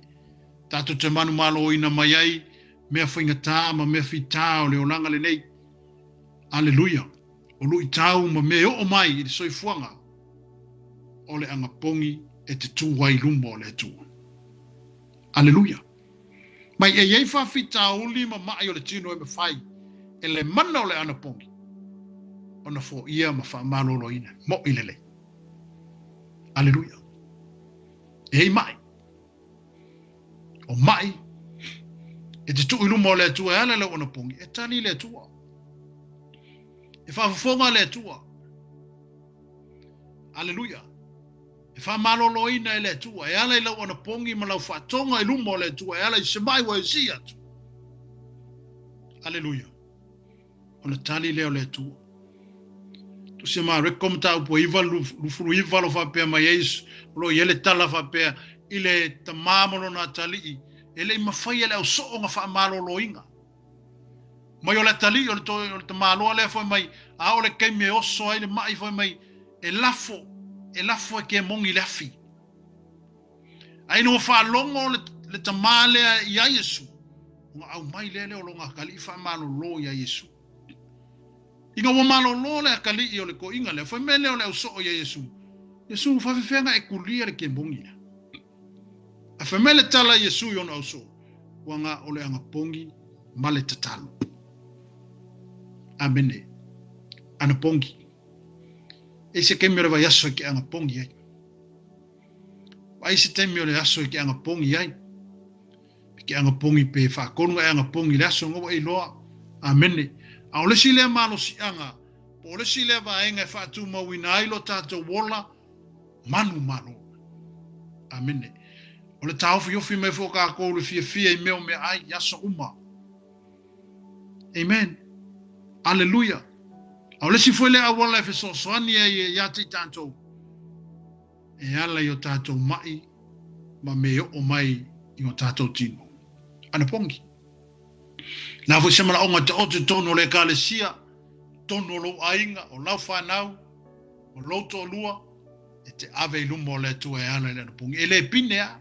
Tato te manumalo ina mai ai, mea whaingatā ma mea whitā o le olanga le nei. Aleluia. O lui tau ma mea o mai i soi fuanga. O le angapongi e te tūwai lumba o le tua. Aleluia. Mai e iei whawhita uli ma mai o le tino e me whai. E le mana o le anapongi. O na fo ia ma wha malolo ina. Mo i lele. Aleluia. E hei mai. O mai. E te tuu iluma o le tua e ala le anapongi. E tani le tua. E whawhafonga le tua. Aleluia. E wha malolo ina e le tua. E ala i lau anapongi ma lau whatonga iluma o le tua. E ala i se mai wa e si atu. Aleluia. O na tali leo le tua. Tu se ma rekomta upo iwa lufuru iwa lo whapea ma Yesu. Lo yele tala whapea. Ile tamamolo na tali. Ele i mawhai ele au soo nga wha malolo inga. Mai o le tali o le tamaloa le fo mai. A o le kei me oso ai le mai fo mai. E lafo e ke mongi le afi. Ai no wha longo le tamale ia Yesu. Nga au mai lele o longa kali wha malolo ia Yesu. Inga wa malolo le kali i o le ko inga le. Fo mele o le au soo ia Yesu. Yesu whawhiwhenga e kulia le ke mongi le. A whamele tala Yesu yon au so. Wanga ole anga pongi male tatalo. Amene. Ana pongi. E se kemere wa yaso ke anga pongi ai. Wa se temi ole yaso ke anga pongi ai. Ke anga pongi pe whakonu e anga pongi le aso ngoa e loa. Amene. A ole si lea malo si anga. Po ole si lea wa enga e whatu mawina ai lo tato wola. Manumalo. Amene. O le tau fiofi me foka ko le fia i meo me ai yaso uma. Amen. Alleluia. O le si foi le awala e feso soani e ya te tanto. E ala yo tato mai ma me o mai i o tato tino. Ana pongi. Na fo semana onga te ote tono le kalesia, tono lo ainga o lau whanau, o loto lua, e te ave lumo le tua e ala le pongi. E le pinea,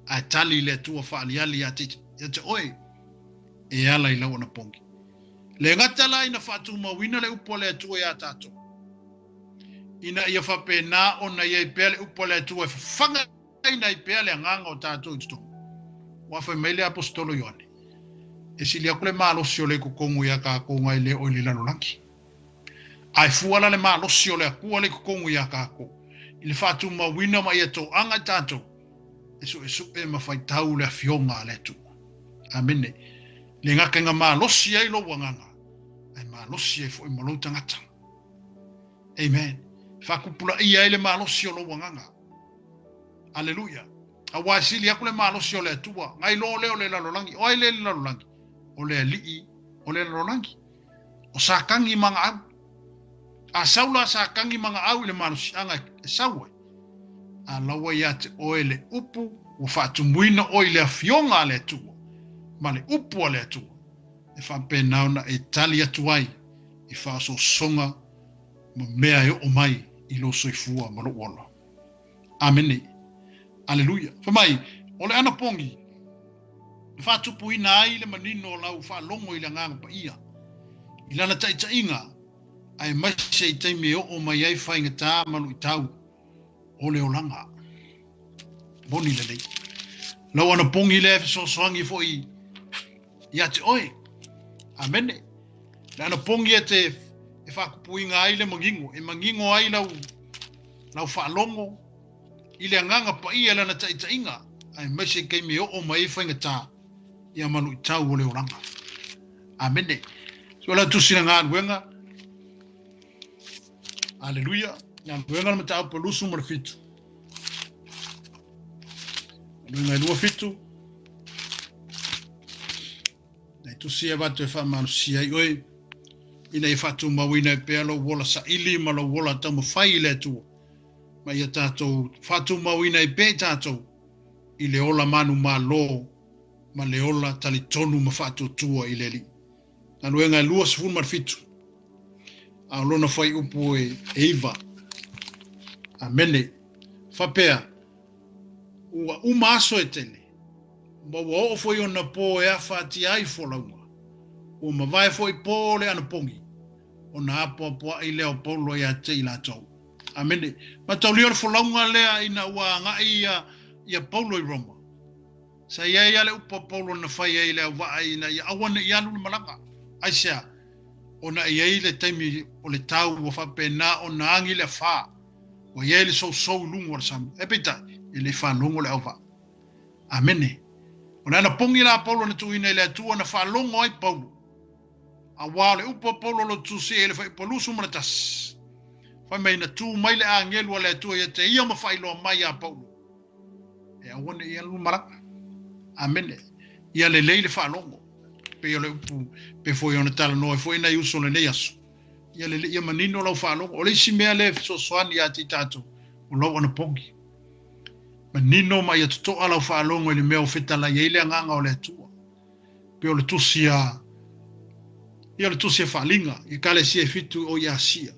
a tali le tua whaaliali ya te oe, e ala i lau ana pongi. Le ngatala ina whatu mawina le upo le tua ya tato. Ina ia whape na ona ia i pea le upo le tua, whanga ina i pea le nganga o tato i tuto. Wafa mele apostolo Ioane. E si lia kule malosi o le kukongu ya ka konga i le o i lano lanki. Ai fuala le malosi o le akua le kukongu ya ka ko. Ili whatu mawina ma ia tō anga tato. Esu e mawhaitau le fionga le tu. Amene. Le ngaka nga malosi ai lo wanganga. Ai malosi ai fo i malo tangata. Amen. Whakupula ia ele malosi o lo wanganga. Alleluia. Awa sili akule malosi o le tua. Ngai lo leo le lalolangi. O ai le lalolangi. O le lii. O le lalolangi. O sakangi manga au. A saula sakangi manga au le malosi anga e saue. A lawa ia te oe le upu. O whaatumuina oe le fionga le tua. Ma le upu le tua. E whampe nauna e tali atuai. E whaaso songa. Ma mea e o mai. I lo soifua ma lo wala. Amene. Alleluia. Whamai, o le ana pongi. Whatupu ina ai le manino lau whalongo i le nganga pa ia. I lana taita inga. Ai maise i teime o mai ai whainga tā malu i tau. O le olanga. Boni le nei. Lau ana pongi le so soangi fo i. Ia te oe. Amene. Le ana pongi e te e whakupu inga ai le mangingo. E mangingo ai lau whalongo. Ile nganga pa ia lana taita inga. Ai maise kei me o mai whainga tā. Ia manu i tau o le oranga. Amene. So la tusina ngā nuenga. Alleluia. Ngā nuenga na matau pa lusu mara fitu. Nuenga i lua fitu. Nei tusia watu e wha manu sia i oe. Ina i whatu mawina e pea lo wola sa ili ma lo wola tamu whai le tua. Ma ia tātou whatu mawina i pē tātou i le ola manumalo ma le ola tali tonu ma whatu tua i le li. Anuenga e lua sifun marfitu. A lona whai upu e iwa. Amene. Whapea. ua umaso e tele. Ma ua o foi ona po e awhati ai wholaunga. Ua mawai foi po le ana pongi. Ona apo i leo paulo ia te ila tau. Amene. Ma tau leo wholaunga lea ina ua ngai ia paulo i Roma. Sa ia le upa paulo na whai ai lea waa ina ia awana i anu malanga. Aisea. Ona ia le taimi o le tau ua whapena o na angi le wha. Wa ia le so lungo sam. Epita. Ile whanongo le au wha. Amene. Ona ana pongi la paulo na tuina ile atua na whalongo ai paulo. A wale upa paulo lo tu se ele whai polusu manatas. Whai mai na tu mai le a ngelu le atua ia te ia ma whai loa mai a paulo. E awane ia lu maraka. Amene. Ia le leile whalongo. Pe ia le upu. Pe foi ona tala noe. Foi na iuso le neasu. Ia le ia manino lau whalongo. O le isi mea le so soani a ti tato. O lau ana pongi. Manino ma ia tuto ala whaalongo i le mea o whetala i eile anganga o le atua. Pe o le tusia, ia le tusia whaalinga, i ka le sia fitu o ia sia.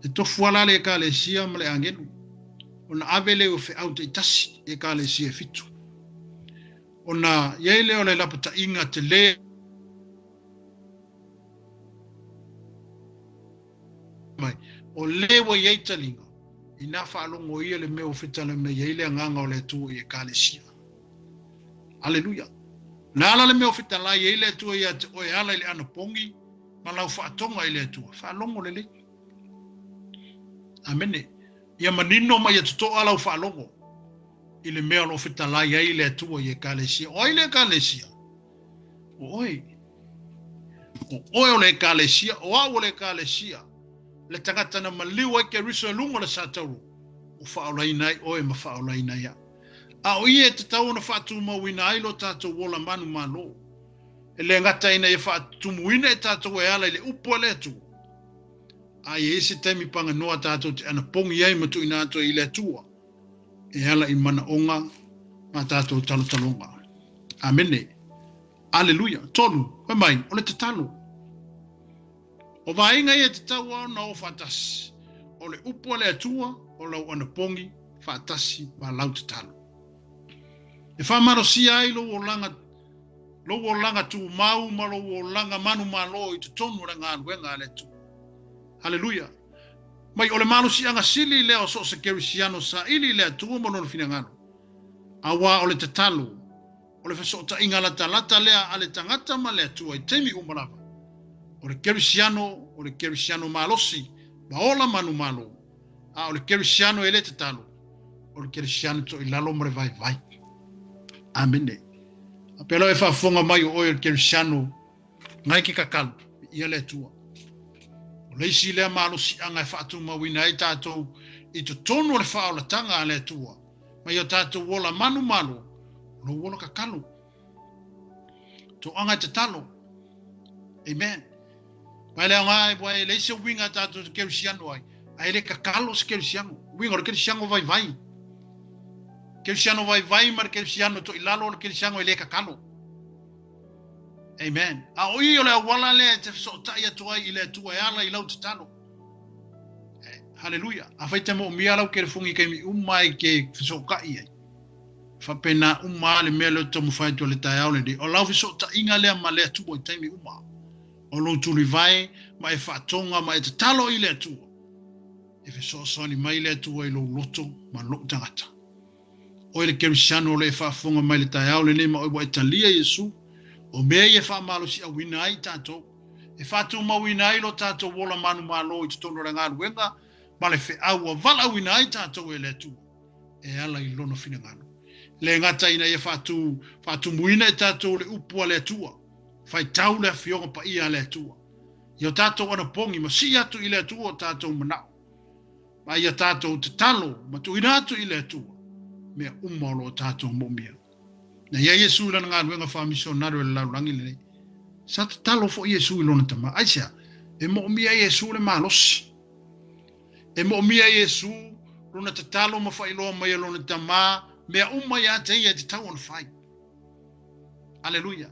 E tofu ala le ka le sia ma le angenu. O na avele o whi au te itasi, i ka le sia fitu. O na iele o le lapata inga te le, mai, o lewa i eitalinga. Ina whaalongo ia le mea o whetala me iaile anganga o le atua i e kalesia. Aleluia. Na ala le mea o whetala i eile atua i o e ala i le ana pongi, ma lau whaatonga i le atua. Whaalongo le le. Amene. Ia manino ma ia tuto ala o whaalongo. I le mea o whetala i eile atua i e kalesia. O ile kalesia. O oi. O oi o le kalesia. O au o le kalesia. Le tangata na maliu ai ke riso lunga le satauru. O whaolai nai oe ma whaolai nai a. A o ie te tau na whaatuma wina ai lo tātou wola manumalo. E le ngata ina e whaatumu wina e tātou e ala i le upo le atu. A e ese taimi panga noa tātou te ana pongi ai matu ina ato i le atua. E ala i mana onga ma tātou talotalonga. Amene. Aleluia. Tonu. Koe mai. O le te talo. O vainga ia te tau au na o whatasi. O le upo le atua, o lau ana pongi, whatasi, wa lau te talo. E whamaro si ai lo o langa tu mau, ma lo o langa manumalo i te tonu re ngā ruenga le tu. Haleluia. Mai o le maro si anga sili leo so se kerisiano sa ili le atua mono fina ngano. Awa o le te talo, o le fesota inga la talata lea ale tangata ma le atua i temi umarava. O le kerisiano malosi, maola manumalo, a o le kerisiano ele te talo, o le kerisiano to ilalo mre vai vai. Amene. A pelo e whafonga mai o le kerisiano, ngai ki kakalu, ia le tua. O le isi lea malosi anga e whaatu mawina i tātou, i to tonu le whaola tanga le tua, mai o tātou wola manumalo, no wola kakalu. To anga te talo. Amen. Vai le ngai vai le se winga tatu ke Cristiano ai. Ai le kakalo se Cristiano. Winga le Cristiano vai vai. Cristiano vai vai mar Cristiano to ilalo le Cristiano le kakalo. Amen. A oi ole wala le te so taia to ai ile tu ala i lau te tano. Hallelujah. A fai te mo mi ala ke fungi ke mi umai ke so kai ai. Fa pena umma le melo to mo fai to le tai ole di. O lau so ta inga le ma le tu o taimi umma. O lo tuli vai, ma e whaatonga, ma e te talo i le atua. E fe soni mai le atua i lo loto, ma lo tangata. O le kerisiano le whaafonga mai le tai au le ne ma oiwa e talia Yesu, o mea i e whaamalo si a wina ai tātou. E whaatu ma wina ai lo tātou wola manumalo i te tono re ngā ruenga, ma le whi au a vala wina ai tātou e le atua. E ala i lono fina ngāno. Le ngata ina i e whaatu muina e tātou le upua le atua. Fai tau le fionga pa ia le atua. Ia tātou ana pongi, ma si atu i le atua o tātou manao. Ma ia tātou te talo, ma tu ina atu i le atua. Mea umalo o tātou momia. Na ia Yesu lana ngā nuenga whamisionaro e laurangi le nei. Sa te talo fo Yesu i lona tama. Aisea, e momia Yesu le malosi. E momia Yesu, lona te talo ma whailoa mai lona tama, mea umai a te ia te tau ana whai. Aleluia.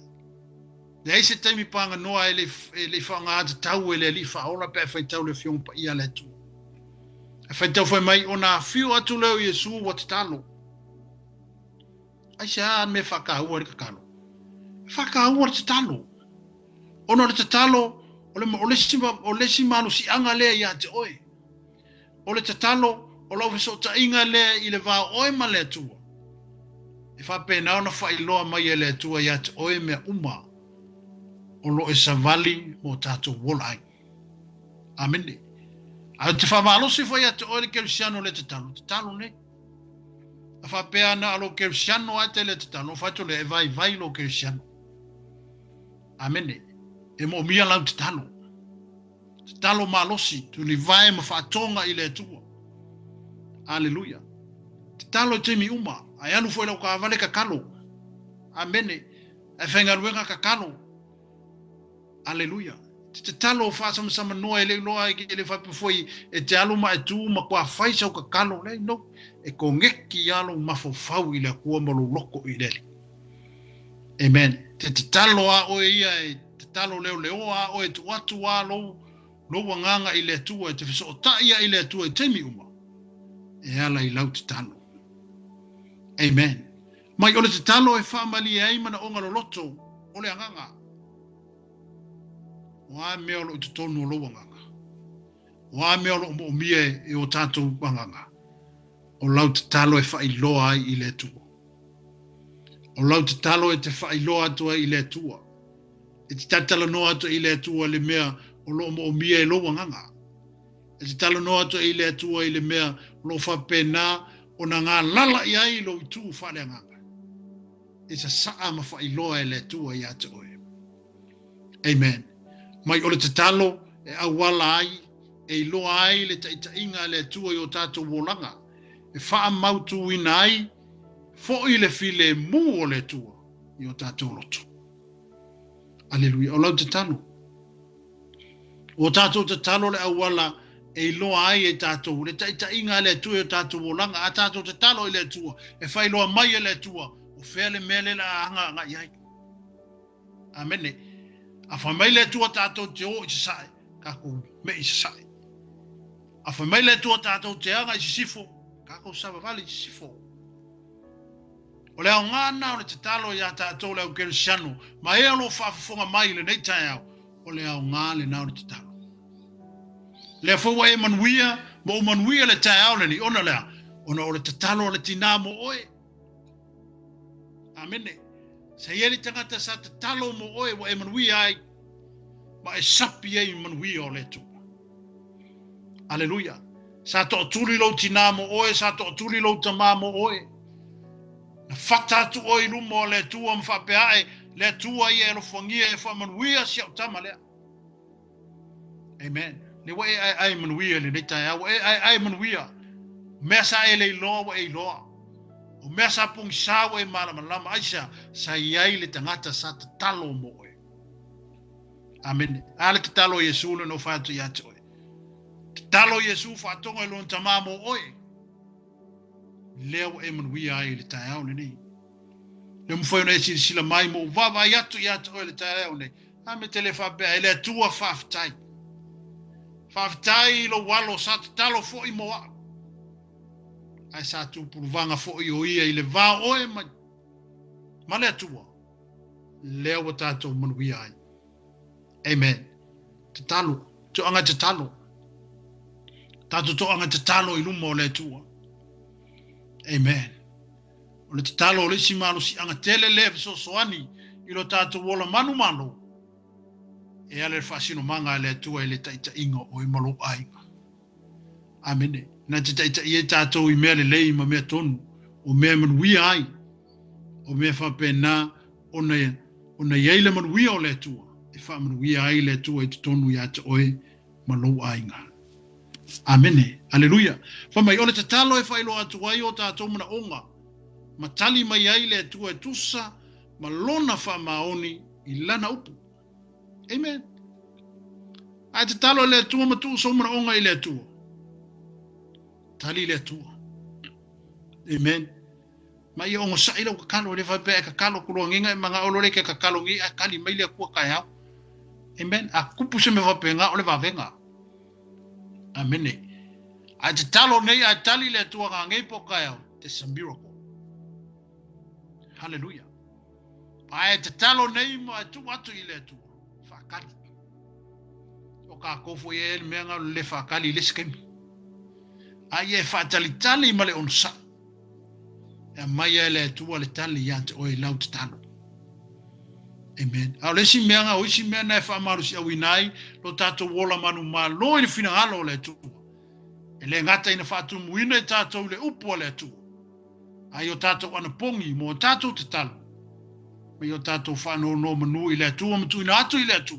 Le ai se taimi panga noa e le whanga ata tau e le li whaola pe e whai tau le whiong pa ia le tu. E whai tau whai mai o nā whio atu leo Yesu wa te talo. ai sa me whakaua ka kalo. Whakaua te talo. Ono le te talo, o le si malu si anga lea ia te oe. O le te talo, o lau fiso ta inga lea i le vā oe ma le tua. E whapena ona whailoa mai e le tua ia te oe mea uma. O lo e savali mo tātou wolai. Amene. A te whamalosi whai a te oe le kerusiano le te talo ne. A whapea na alo kerusiano a te le te talo, whaito le e vai lo kerusiano. Amene. E mo mia lau te talo. Te talo malosi, tu li vai ma whaatonga i le tua. Aleluia. Te talo e temi uma, ai anu foi lau ka avale ka kalo. Amene. E whengaruenga ka kalo. Aleluia. Te talo o whaasama sama noa e le loa e le whape foi e te aluma e tū ma kua whaisau ka kalo. Nei, no. E ko ngeki alo mafofau i le kua malu loko i leli. Amen. Te talo a oe ia e te talo leo a oe tu atu a lo wanganga i le tua e te fiso o taia i le tua e temi uma. E ala i lau te talo. Amen. Mai ole te talo e whaamali e aimana o ngalo loto o le anganga. Wa mea lo te tonu o lo wanganga. Wa mea lo o mie e o tātou wanganga. O lau te talo e whailoa ai i le tua. O lau te talo e te whailoa atua i le tua. E te tatala noa atua i le tua le mea o lo o mie e lo wanganga. E te talo noa atua i le tua i le mea lo whapena o na ngā lala i ai lo i tū whale anganga. E sa saa ma whailoa e le tua i ate oe. Amen. Mai ole te talo e awala ai, e loa ai le ta inga le tua i o tātou wolanga. E wha mautu ina ai, fo i le file mu o le tua i o tātou loto. Aleluia, o lau te talo. O tātou te talo le awala e loa ai e tātou, le ta inga le tua i o tātou wolanga, a tātou te talo i le tua, e whai loa mai e le tua, o whele mele la hanga nga iai. Amene. A whamai le tua tātou te o i se sae, kako me i se sae. A whamai le tua tātou te anga i se sifo, kako sawa vale i se sifo. O leo ngana o le te talo i a tātou leo kerusiano, ma e alo whaafafonga mai le nei tai au, o leo ngā le nao le te talo. Lea whaua e manuia, mo o manuia le tai au le ni, ona lea, ona o le te talo le tina mo oe. Amene. Sa ieri tangata sa te talo mo oe wa e manuia ai, ma e sapi e manuia o le tu. Aleluia. Sa to tuli lo tina mo oe, sa to tuli lo tama mo oe. Na fata tu oe lumo le tua mwhapea e, le tua i e lo whangia e wha manuia si au tama lea. Amen. Le wa e ai manuia le neitai au, e ai manuia. Mea sa e le loa wa e loa. O mea sa pung sawa e malama aisa sa iai le tangata sa te talo mo oe. Amen. Ale te talo Yesu no whātu i ate oe. Te talo Yesu whātonga i lon tamā mo oe. Leo e manuia ai le tae au nei. Le mwhai ona e sila mai mo wawa i atu i ate oe le tae au nei. Ame te le whapea e le atua whaafitai. Whaafitai lo walo sa te talo fo i mo a. Ai sa tu purvanga fo i o ia i le vā oe mai. Ma le atua. Leo wa tātou manuia ai. Amen. Te talo. Te anga te talo. Tātou to anga te talo i lumo le atua. Amen. O le te talo o le si malo si anga tele le so soani i lo tātou wola manumalo. E ale whaasino manga le atua i le taita inga o i malo ainga. Amen. Na te taita i e tātou i mea le lei ma mea tonu, o mea manuia ai, o mea whapena, o na iei manuia o le atua, e wha manuia ai le atua i te tonu i ate oe, ma lou ainga. Amene, aleluia. Whamai, o le te talo e whailo atu ai o tātou mana onga, ma tali mai ai le atua e tusa, ma lona wha maoni i lana upu. Amen. Ai te talo le atua ma tusa o mana onga i le atua. Tali le tua. Amen. Mai o ngosa ilo kakalo le fa pe kakalo ku nginga manga olole ke kakalo ngi akali mai le ku kai ha. Amen. A kupu se me va penga ole va venga. Amen. A te talo nei a tali le tua nga ngai po kai ha. It's a miracle. Hallelujah. Pae te talo nei mo atu atu i le atu. Whakali. O ka kofo e mea ngau le whakali le skemi. Ai e whaatalitali ma le onsa. E mai e le atua le tali ia te oe lau te talo. Amen. Au lesi mea ngau isi mea na e whaamaru si au inai lo tātou wola manumalo i le whina halo le atua. E le ngata ina whaatu muina e tātou le upo le atua. Ai o tātou ana pongi mo tātou te talo. Me o tātou whanau no manu i le atua matu ina atu i le atua.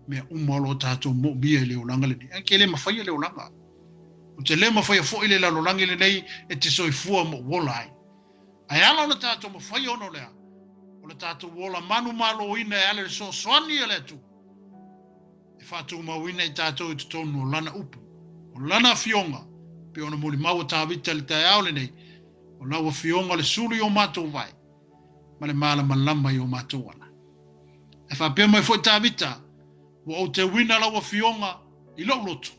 Mea umalo tātou mo bia i le olanga le ni. Anke le mawhai le olanga. O te le mawhai fo i le lalolangi le nei e te soifua mo wola ai. Ai ala o tātou mawhai ono lea. O le tātou wola manumalo ina e ale le so soani e le atua. E whātou mawina i tātou i te tonu o lana upu. O lana fionga. Pe ona muli maua tāwita le tai au le nei. O laua fionga le suri o mātou vai. Ma le mala malama i o mātou ana. E whapea mai fo tāwita. Wa o te wina laua fionga i lau loto.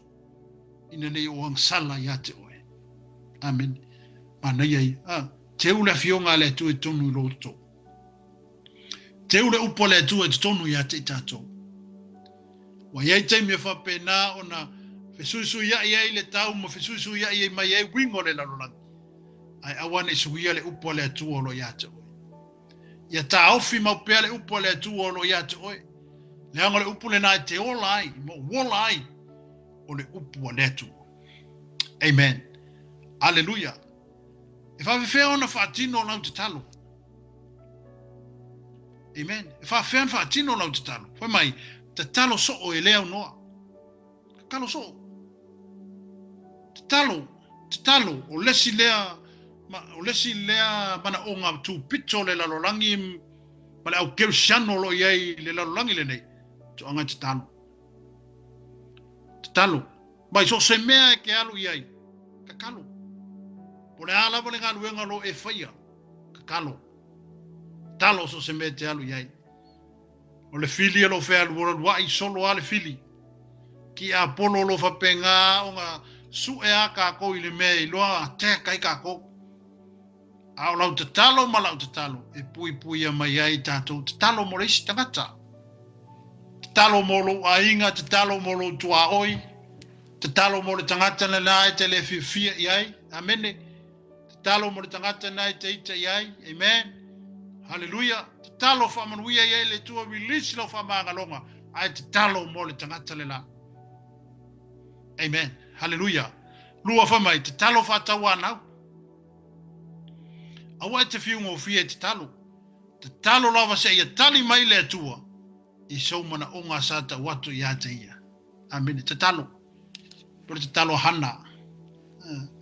Ina nei o angsala i ate oe. Amen. Mana iai. Te ule fionga le tu e tonu i loto. Te ule upo le tu e tonu i ate i tātou. Wa iai teimi e whape nā o na fesuisu ia iai le tau ma fesuisu ia iai mai iai wingo le lalolangi. Ai awane suia le upo le tu o lo i ate oe. Ia tā ofi maupea le upo le tu o lo i ate oe. Le anga le upu le nai te ola ai, mo wola ai, o le upu a letu. Amen. Alleluia. E whawewhea ona whaatino lau te talo. Amen. E whawewhea whaatino lau te talo. Whai mai, te talo so o e leo noa. Te talo so. Te talo, o lesi lea mana o ngā tū pito le lalolangi, ma le au keu siano lo iai le lalolangi le nei. To anga te talo. Te talo. Mai so se mea e ke alu iai. Ka kalo. Po le ala wale ngā luenga lo e whaia. Ka kalo. Talo so se mea te alu iai. O le fili alo whea luora lua i solo ale fili. Ki a polo lo whapenga o ngā su e a kako i le mea i loa te kai kako. Au lau te talo ma lau te talo. E pui a mai ai tātou. Te talo mo reisi tangata. Talo molo ainga, te talo molo tua oi, te talo molo tangata na nai te le fia iai, amene, te talo molo tangata nai te ita iai, amen, hallelujah, te talo whamanuia iai le tua release lo whamangalonga, ai te talo molo tangata le la, amen, hallelujah, lua whamai, te talo whatawa nau, awa e te whiungo fia te talo lava se ia tali mai le tua, I sau mana o ngā sāta watu i ata ia. Amene, te talo. Pura te talo hana.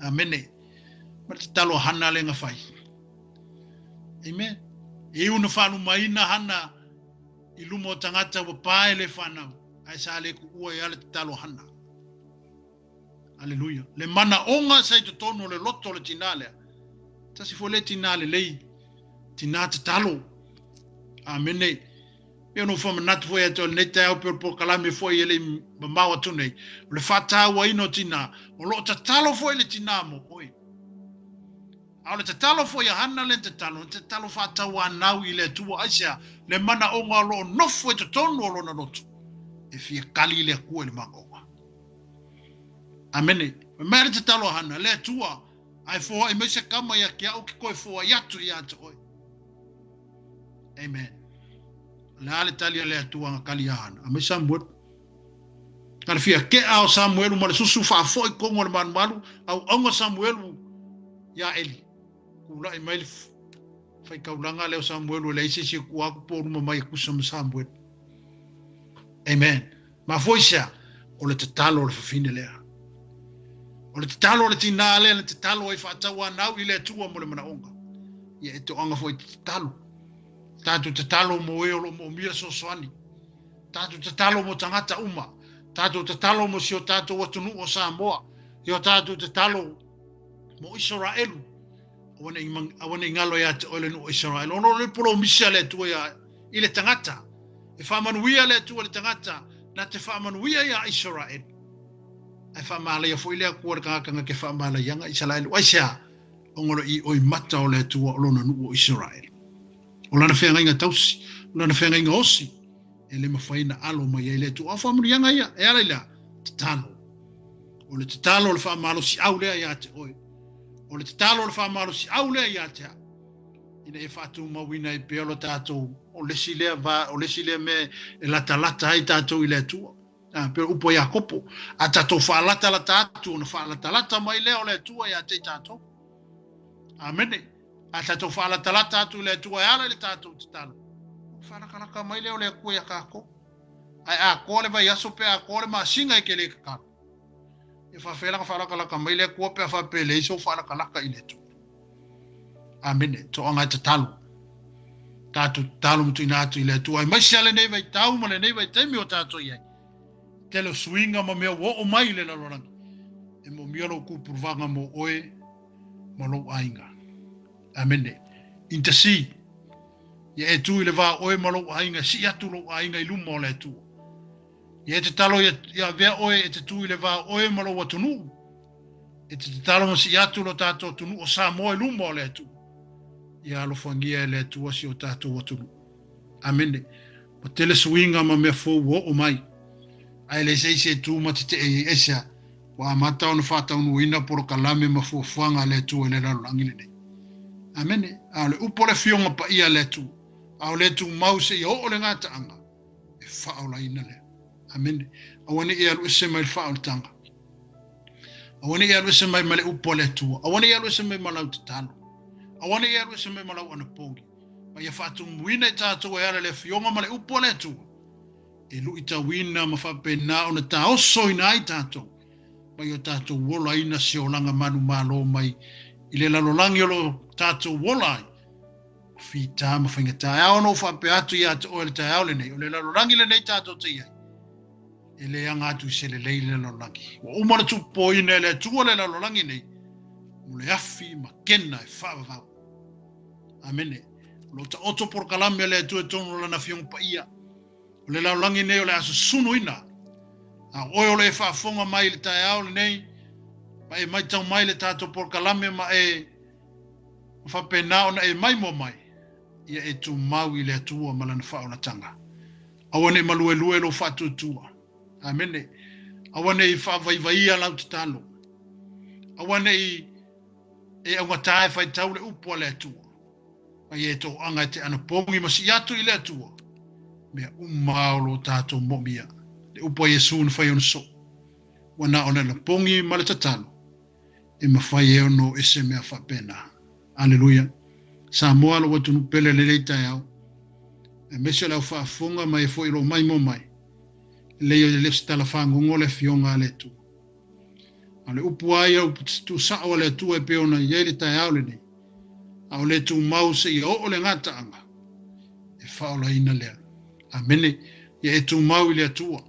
Amene. Pura te talo hana le ngā whai. Amen. E una whanu maina hana I lumo tangata wa pae le whanau. Ai sa le ku ua I ale te talo hana. Alleluia. Le mana o ngā sai te tono le loto le tinalea. Tasi fo le tinale lei. Tina te talo. Amene. Eu não fomos nada foi até o netel por calame foi ele mau tunei le fata wa ino tina o lo tatalo foi le tinamo oi ao le tatalo foi a hana le tatalo fata wa nau ile tu asia le mana o ngalo no foi to tono lo na lotu e fia kali le ku le mako amene me le tatalo hana le tua ai fo e me se kama ya kia o ki ko fo ya tu ya oi amen la le talia le atua nga kaliana a me Samuel kana fia ke ao Samuel mo le susu fa foi kongo le manumalu au onga Samuel ya Eli kula I mai fai kaulanga le Samuel le isi ku aku por mo mai ku Samuel amen ma foi sa o le tatalo le fine le o le tatalo le tinale le tatalo I fa tawa nau I le tua mo le manaonga ia to anga foi tatalo Tatu te talo mo eolo mo mia sosoani. Tatu te talo mo tangata uma. Tatu te talo mo sio tatu watunu o Samoa. Io tatu te talo mo Israelu. Awane ingalo ya te ole no Israel. Ono le polo misia le tu ya ile tangata. E whamanuia le tu le tangata. Na te whamanuia ya Israel. E whamala ya fo ile akua kanga ke whamala yanga Israel. Waisia. Ongolo I oi mata o le tu o lona nu o Israel. O lana whenga tausi, o lana whenga osi, e le mawhaina alo mai e le tu a whamurianga ia, e ala ila, te talo. O le te talo le whamalo si au lea ia te oe. O le te talo le whamalo si au lea ia te a. Ina e whātou mawina e peolo tātou, o lesi lea me e lata hai tātou i lea tua. Pero upo ia kopo, a tātou whaalata atu, na whaalata mai lea o lea tua ia te tātou. Amene, a tātou whaalata atu i lea tua e ala le tātou te talo. Whalakalaka mai lea o lea kua ia kako. Ai a kore vai aso pe a kore ma singa i ke le kakako. E whalakalaka mai lea kua pe a whapele iso whalakalaka i lea tua. Amene, to anga te talo. Tātou talo mutu ina atu i lea tua. Ai mai siale nei vai tau ma le nei vai teimi o tātou iai. Telo swinga ma mea wo o mai le la lorangi. E mo miolo ku purvanga mo oe mo lo ainga. Amene. Intasi. Ia e tu i le va oe mo lo ainga. Si atu lo ainga i lumo le tu. Ia e te talo ia vea oe e te tu i le va oe mo lo watunu. E te talo mo si atu lo tato tunu o sa mo e lumo le tu. Ia alo fangia le tu si o tato watunu. Amene. Po tele swinga ma mea fo wo o mai. Ai le se tu mate te e esa wa mata ona fata unu ina por kalame ma fuanga le tu le la langi le. Amene ale upole fionga pa ia le tu. Au le tu mause i o le ngata anga. E fa ola ina le. Amene. Awane ia lu se mai fa tanga. Awane ia lu se mai male upole tu. Awane ia lu se mai malau tano. Awane ia lu se mai malau ana pongi. Ma ia fatu muina tato e ala le fionga male upole tu. E lu ita wina ma whapena o na ta oso ina ai tātou. Mai o tātou wola ina se o langa manumalo mai. I le lalolangi o lo tātou wola ai. Whita ma whaingata. E ao no whape atu i atu o le tai ao le nei. O le lalolangi le nei tātou te iai. E le anga atu se le lei le lalolangi. Wa umana tu po ina le tua le lalolangi nei. Mule afi ma kena e whaavau. Amene. Lo ta oto por kalame le tua e tono lana fiong pa ia. O le laulangi nei o le aso sunu ina. A oe o le whaafonga mai le tae au le nei. Pa e mai tau mai le tātou por kalame ma e whapena ona e mai mo mai. Ia e tu mau i le atua malana whaona tanga. Awane malue lue lo whatu tua. Amene. Awane i whaavaivaia lau te talo. Awane i e aunga tae whai tau le upua le atua. Pa e to anga te anapongi masi atu i le atua. Mea umao tātou momia. Le upo Yesu na whai ono so. Wana ona la pongi ma le tatalo. E mawhai e ono ese mea whapena. Aleluia. Sa moa lo watu nupele le leita e au. E mese lau whaafonga ma e fo ilo mai mo mai. Leo le lefsi tala whangongo le fionga le tu. Ale upo ai au tu sao le tu e peona i ele tai au le ni. Au le tu mause i o le ngata anga. E whaola ina lea. Amene, ia e tu mau i le atua.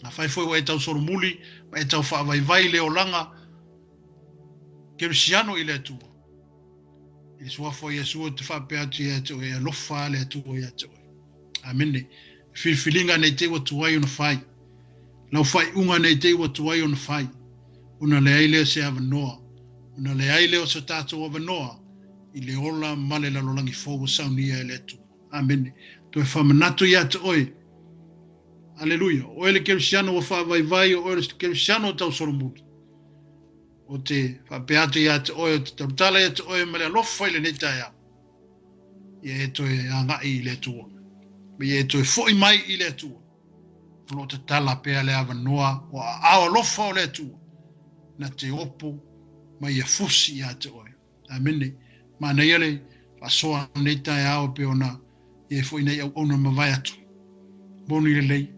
A whai foi wa e tau soro muli, ma e tau whaavai le o langa, kerisiano i le atua. I sua foi e sua te whapeatu i atua, e alofa le atua i atua. Amene, whiwhilinga nei te wa tuai ona whai. Lau whai unga nei te wa tuai ona whai. Una le aile se avanoa. Una le aile o se tātou avanoa. I le ola male la lolangi fōu saunia i le atua. Amene. To e whamanatu i atu oe. Aleluia. Oe le kerisiano wa whaavaivai, oe le kerisiano o tau soromutu. O te whapeatu i atu oe, o te tautala i atu oe, ma le alofa i le netai au. Ia e to e angai i le atua. Ia e to e foi mai i le atua. Lo te tala pea le avanoa, o a au alofa o le atua. Na te opo, ma ia fusi i atu oe. Amene. Ma na iale, pasoa netai au pe ona, e foi nei au ona mawai atu. Bonu i lei.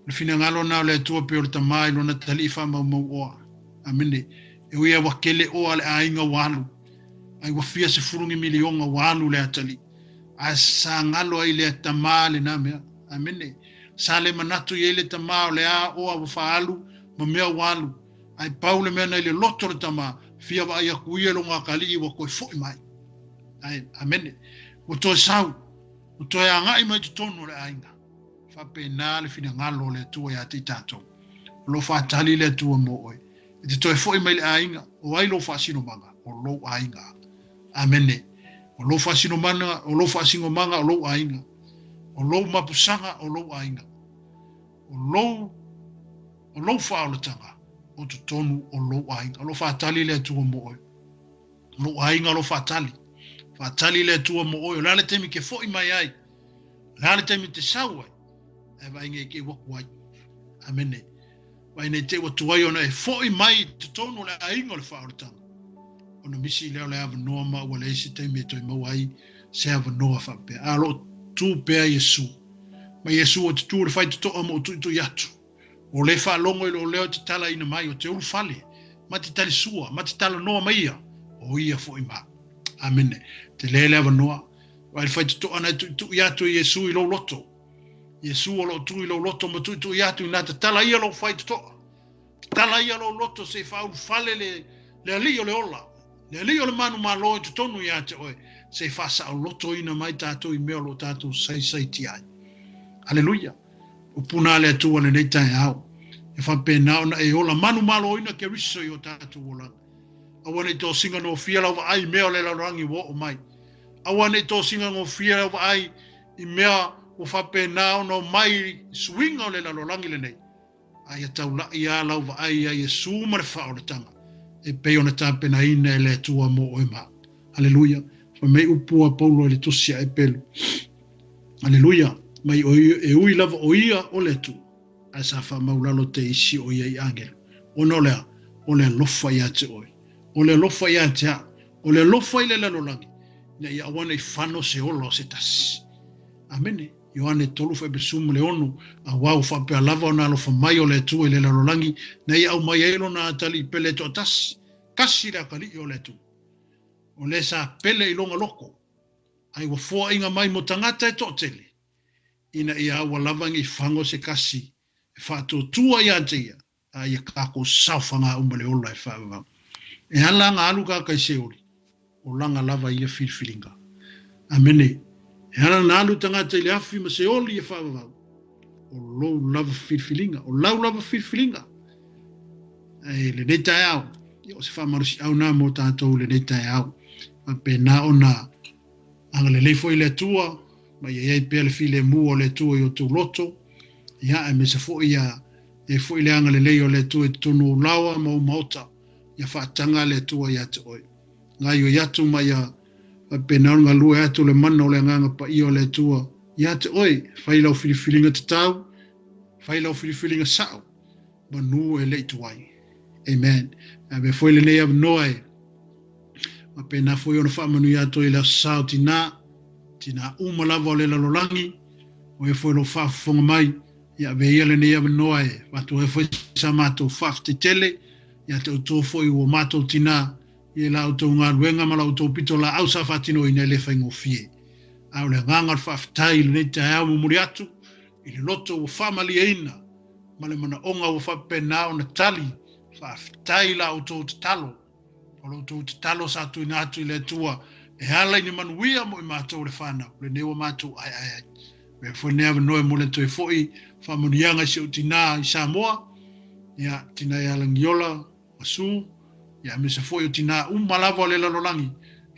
Le fina ngalo nao le atua pe o le tamai lo na talifa mau mau oa. Amene. E uia wakele oa le ainga walu. Ai wafia se furungi milionga walu le atali. A sa ngalo ai le tamai le namea. Amene. Sa le manatu i le tamai le a oa wafaalu ma mea walu. Ai paule mea nei le loto le tamai. Fia wa ai akuia lo ngā kali i wa koe foi mai. Ai, amene. O toi sau. O toi angai mai tu tonu le ainga. Whape nā le fina ngalo le tua ia te tātou. Lo whaatali le tua mo oi. E te toi foi mai le ainga. O ai lo whaasino manga. O lo ainga. Amene. O lo fasino mana, o lo fasingo manga, o lo ainga. O lo mapusanga, o lo ainga. O lo whaolatanga. O tu tonu, o lo ainga. O lo whaatali le tua mo oi. O lo ainga, o lo whaatali. Whaatali le tua mo oi. O lale temi ke foi mai ai. Lale temi te sau ai. E vainga ke waku ai. Amene. Vainga te watu ai ona e foi mai tu tonu le ainga o le whaolatanga. Ona misi leo le ava noa ma ua leisi temi e toi mawai se ava noa whapea. Alo tu pea Yesu. Ma Yesu o te tu le whai tutoa mo tu itu yatu. O le whalongo i lo leo te tala ina mai o te ulu whale. Ma te tali sua, ma te tala noa mai ia. O ia fo ima. Amene. Te lele ava noa. Wai le whai tutoa na tu itu yatu i Yesu i lo loto. Yesu o lo tu i lo loto ma tu itu yatu i na te tala ia lo whai tutoa. Tala ia lo loto se whaulu whale le ali o le ola. Le ali o le manumalo i tutonu ia te oe. Se whasa o loto ina mai tātou i meo lo tātou sai ti ai. Haleluia. O puna le atua le neitai au. E whapena ona e ola manumalo ina ke riso i o tātou o langa. Awane tō singa no fia lau ai mea le laurangi wo o mai. Awane tō singa no fia lau ai i mea o whapena ona mai swinga o le laurangi le nei. Ai atau la ia lau ai ai e suma le whao le tanga. E pei ona tāpena ina e le atua mo o ima. Haleluia. Mei upua paulo le tosia e pelu. Haleluia. Mai e ui lava o ia o le tu. A sa wha maulalo te isi o ia i angel. Ono lea, o le lofa ia te oi. O le lofa ia te a. O le lofa i le lalo langi. Na ia awane i whano se ola o se tasi. Amene. Ioane tolu fa besumu le ono. A wau wha pea lava o na alofa mai o le tu i le lalo langi. Na ia au mai eilo na atali pele to tasi. Kasi le akali o le tu. O le sa pele i longa loko. Ai wa fua inga mai mo tangata e totele. Ina ia awa lavangi whango se kasi. E whaato tua ia te ia. A ia kako saufanga umale ola e whaavang. E halanga aluka kai seori. O langa lava ia whirwhiringa. Amene. E halanga alu tangata ili afi ma seoli e whaavang. O lou lava whirwhiringa. O lau lava whirwhiringa. E le neitai au. O se whamarusi au nā mo tātou le neitai au. Pe na ona anga le leifo i le tua, ma ia iei pia le file mua o le tua i o tu loto, ia e me se fo ia, e fo i le anga le lei o le tua i tonu o lawa ma o maota, ia whaatanga le tua ia te oi. Nga i o iatu ma ia, pe na onga lua atu le mana o le nganga pa i o le tua, ia te oi, whailau whiriwhiringa te tau, whailau whiriwhiringa sao, ma nu e le tuai. Amen. A me foi le nei av noe, ma pena foi ona whaamanu ia toi la sao tina umalava o le lalolangi, o e foi lo whaafonga mai, ia ve ia le nei av noe, watu e foi sa mātou whaafte tele, ia te uto foi o mātou tina, ia la auto ngā ruenga ma la auto pito la au sa whaatino i nei le whaingo fie. Au le ngangar whaaftai le nei te au mumuri atu, i le loto o whamali e ina, ma le mana onga o whapena o na tali, whaaftai la auto te talo, o lo tu te talo sa tu ina atu i le tua, e hala i ni manuia mo i mātou le whanau, le newa mātou ai. Me fo neava noe mo le toi foi, whamanianga si o tina i Samoa, ia tina i Alangiola, Wasu, ia me se foi o tina umalava le lalolangi,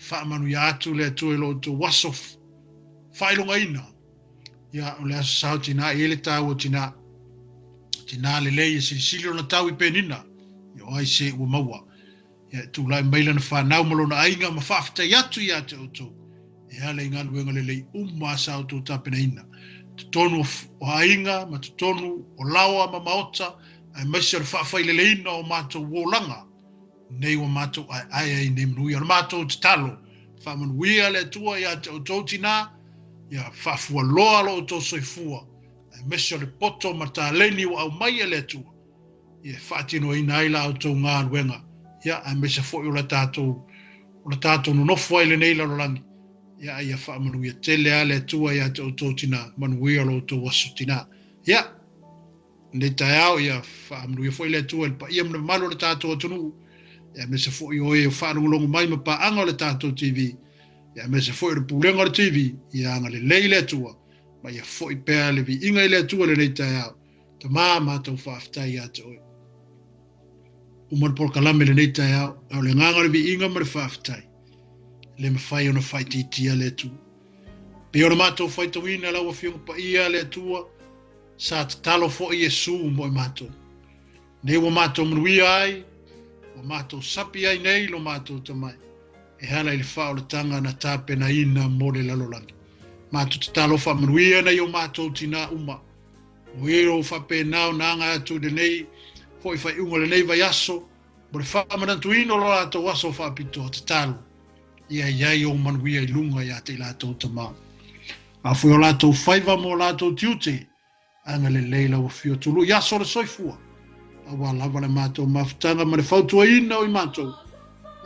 whamanu ia atu le tua i lo tu wasof, whailonga ina, ia o le aso sao tina i ele tau o tina le lei e sililo na tau i penina, ia o ai se ua maua, ia tu lai maila na whanau malona ainga ma whaafta iatu ia te auto. E hale inga luenga le lei sao tō tāpena ina. Te tonu o ainga, ma te tonu o lawa ma maota, ai maisi ar whaafai le leina o mātou wōlanga. Nei wa mātou ai nei mnui ar mātou te talo. Whamanuia le tua ia te auto tina, ia whaafua loa lo o tō soifua. Ai maisi ar poto ma tā leni o au mai le tua. Ia whaatino ina aila au tō ngā luenga. Ia a me se foi o la tātou no nofo ai le nei lalolangi. Ia ia whaamanu ia tele ale tua ia te auto tina, manuia lo tō wasu tina. Ia, nei tai au ia whaamanu ia foi le tua, pa ia mna malo le tātou atunu. Ia me se foi o e whaarungolongo mai ma pa anga le tātou TV. Ia me se foi o pulenga le TV, ia anga le lei le tua. Ma ia foi pēr le vi inga le tua le nei tai au. Ta maa mātou whaaftai ia te oi. Umar por kalame le nei tai au le nganga le vi inga ma le whaaftai. le mawhai ona whai titia le tu. Pe ona mātou whai tawina lau a whiunga pa ia le tua, sa te talo fo i Yesu mo i mātou. Ne wa mātou manuia ai, wa mātou sapi ai nei lo mātou tamai. E hala i le whao le tanga na tāpe na ina mo le lalolangi. Mātou te talo wha manuia nei o mātou tina uma. O ero whape nao na anga atu de nei, fo i whai unga le nei vai aso, mo le wha manantu ino lo ato waso wha pito te talo. Ia iai o manuia i lunga ia te lato tamau. A fui o lato whaiva mo lato tiute, anga le leila o fio tulu, ia so le soifua. A wa lava le mātou mawhitanga ma le whautua ina o i mātou.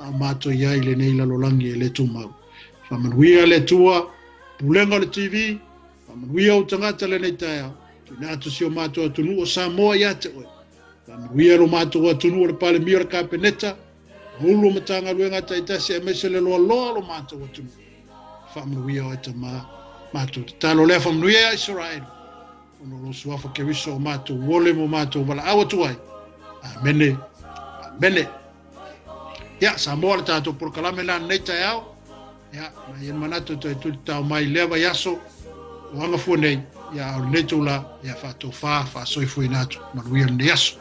A mātou iai le nei lalolangi e le tūmau. Whamanuia le tua, pulenga le TV, whamanuia o tangata le nei taia. Tuna atu si o mātou atunu o Samoa ia te oe. Whamanuia lo mātou atunu o le pale mia le kapeneta, hulu matanga luenga taitasi e mese le loa loa lo mātou atunu. Whamanuia o e ta mātou te talo lea whamanuia Israel. Ono lo suafa ke wiso o mātou wole mo mātou wala awa tuai. Amene, amene. Ya, Samoa le tātou porokalame la nei tai au. Ya, na ien manato to e tuli tau mai lewa yaso. O anga fua nei, ya o leto la, ya whātou wha soifu i nātu. Manuia ne yaso.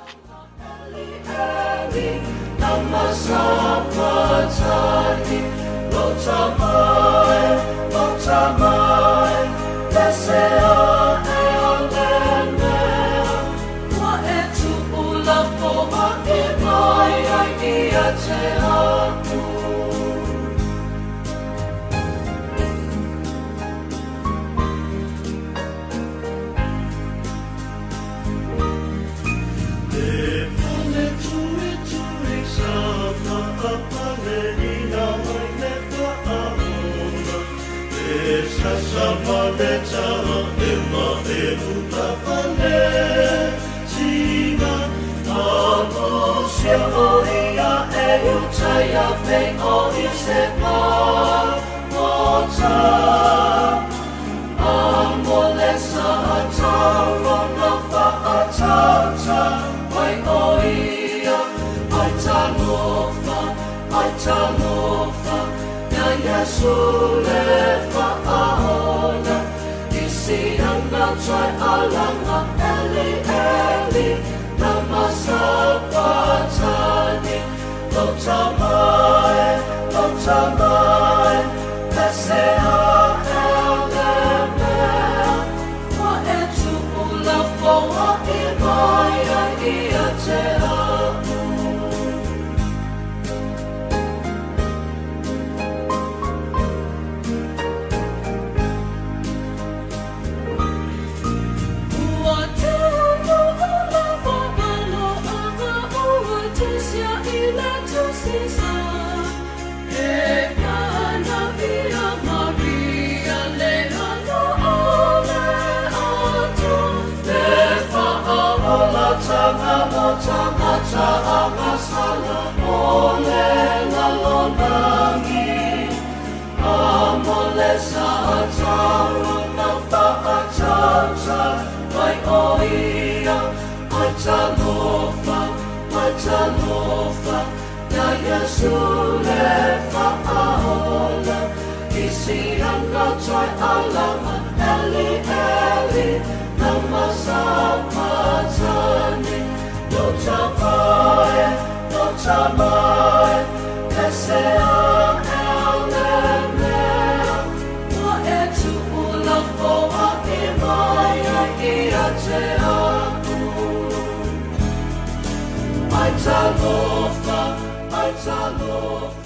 I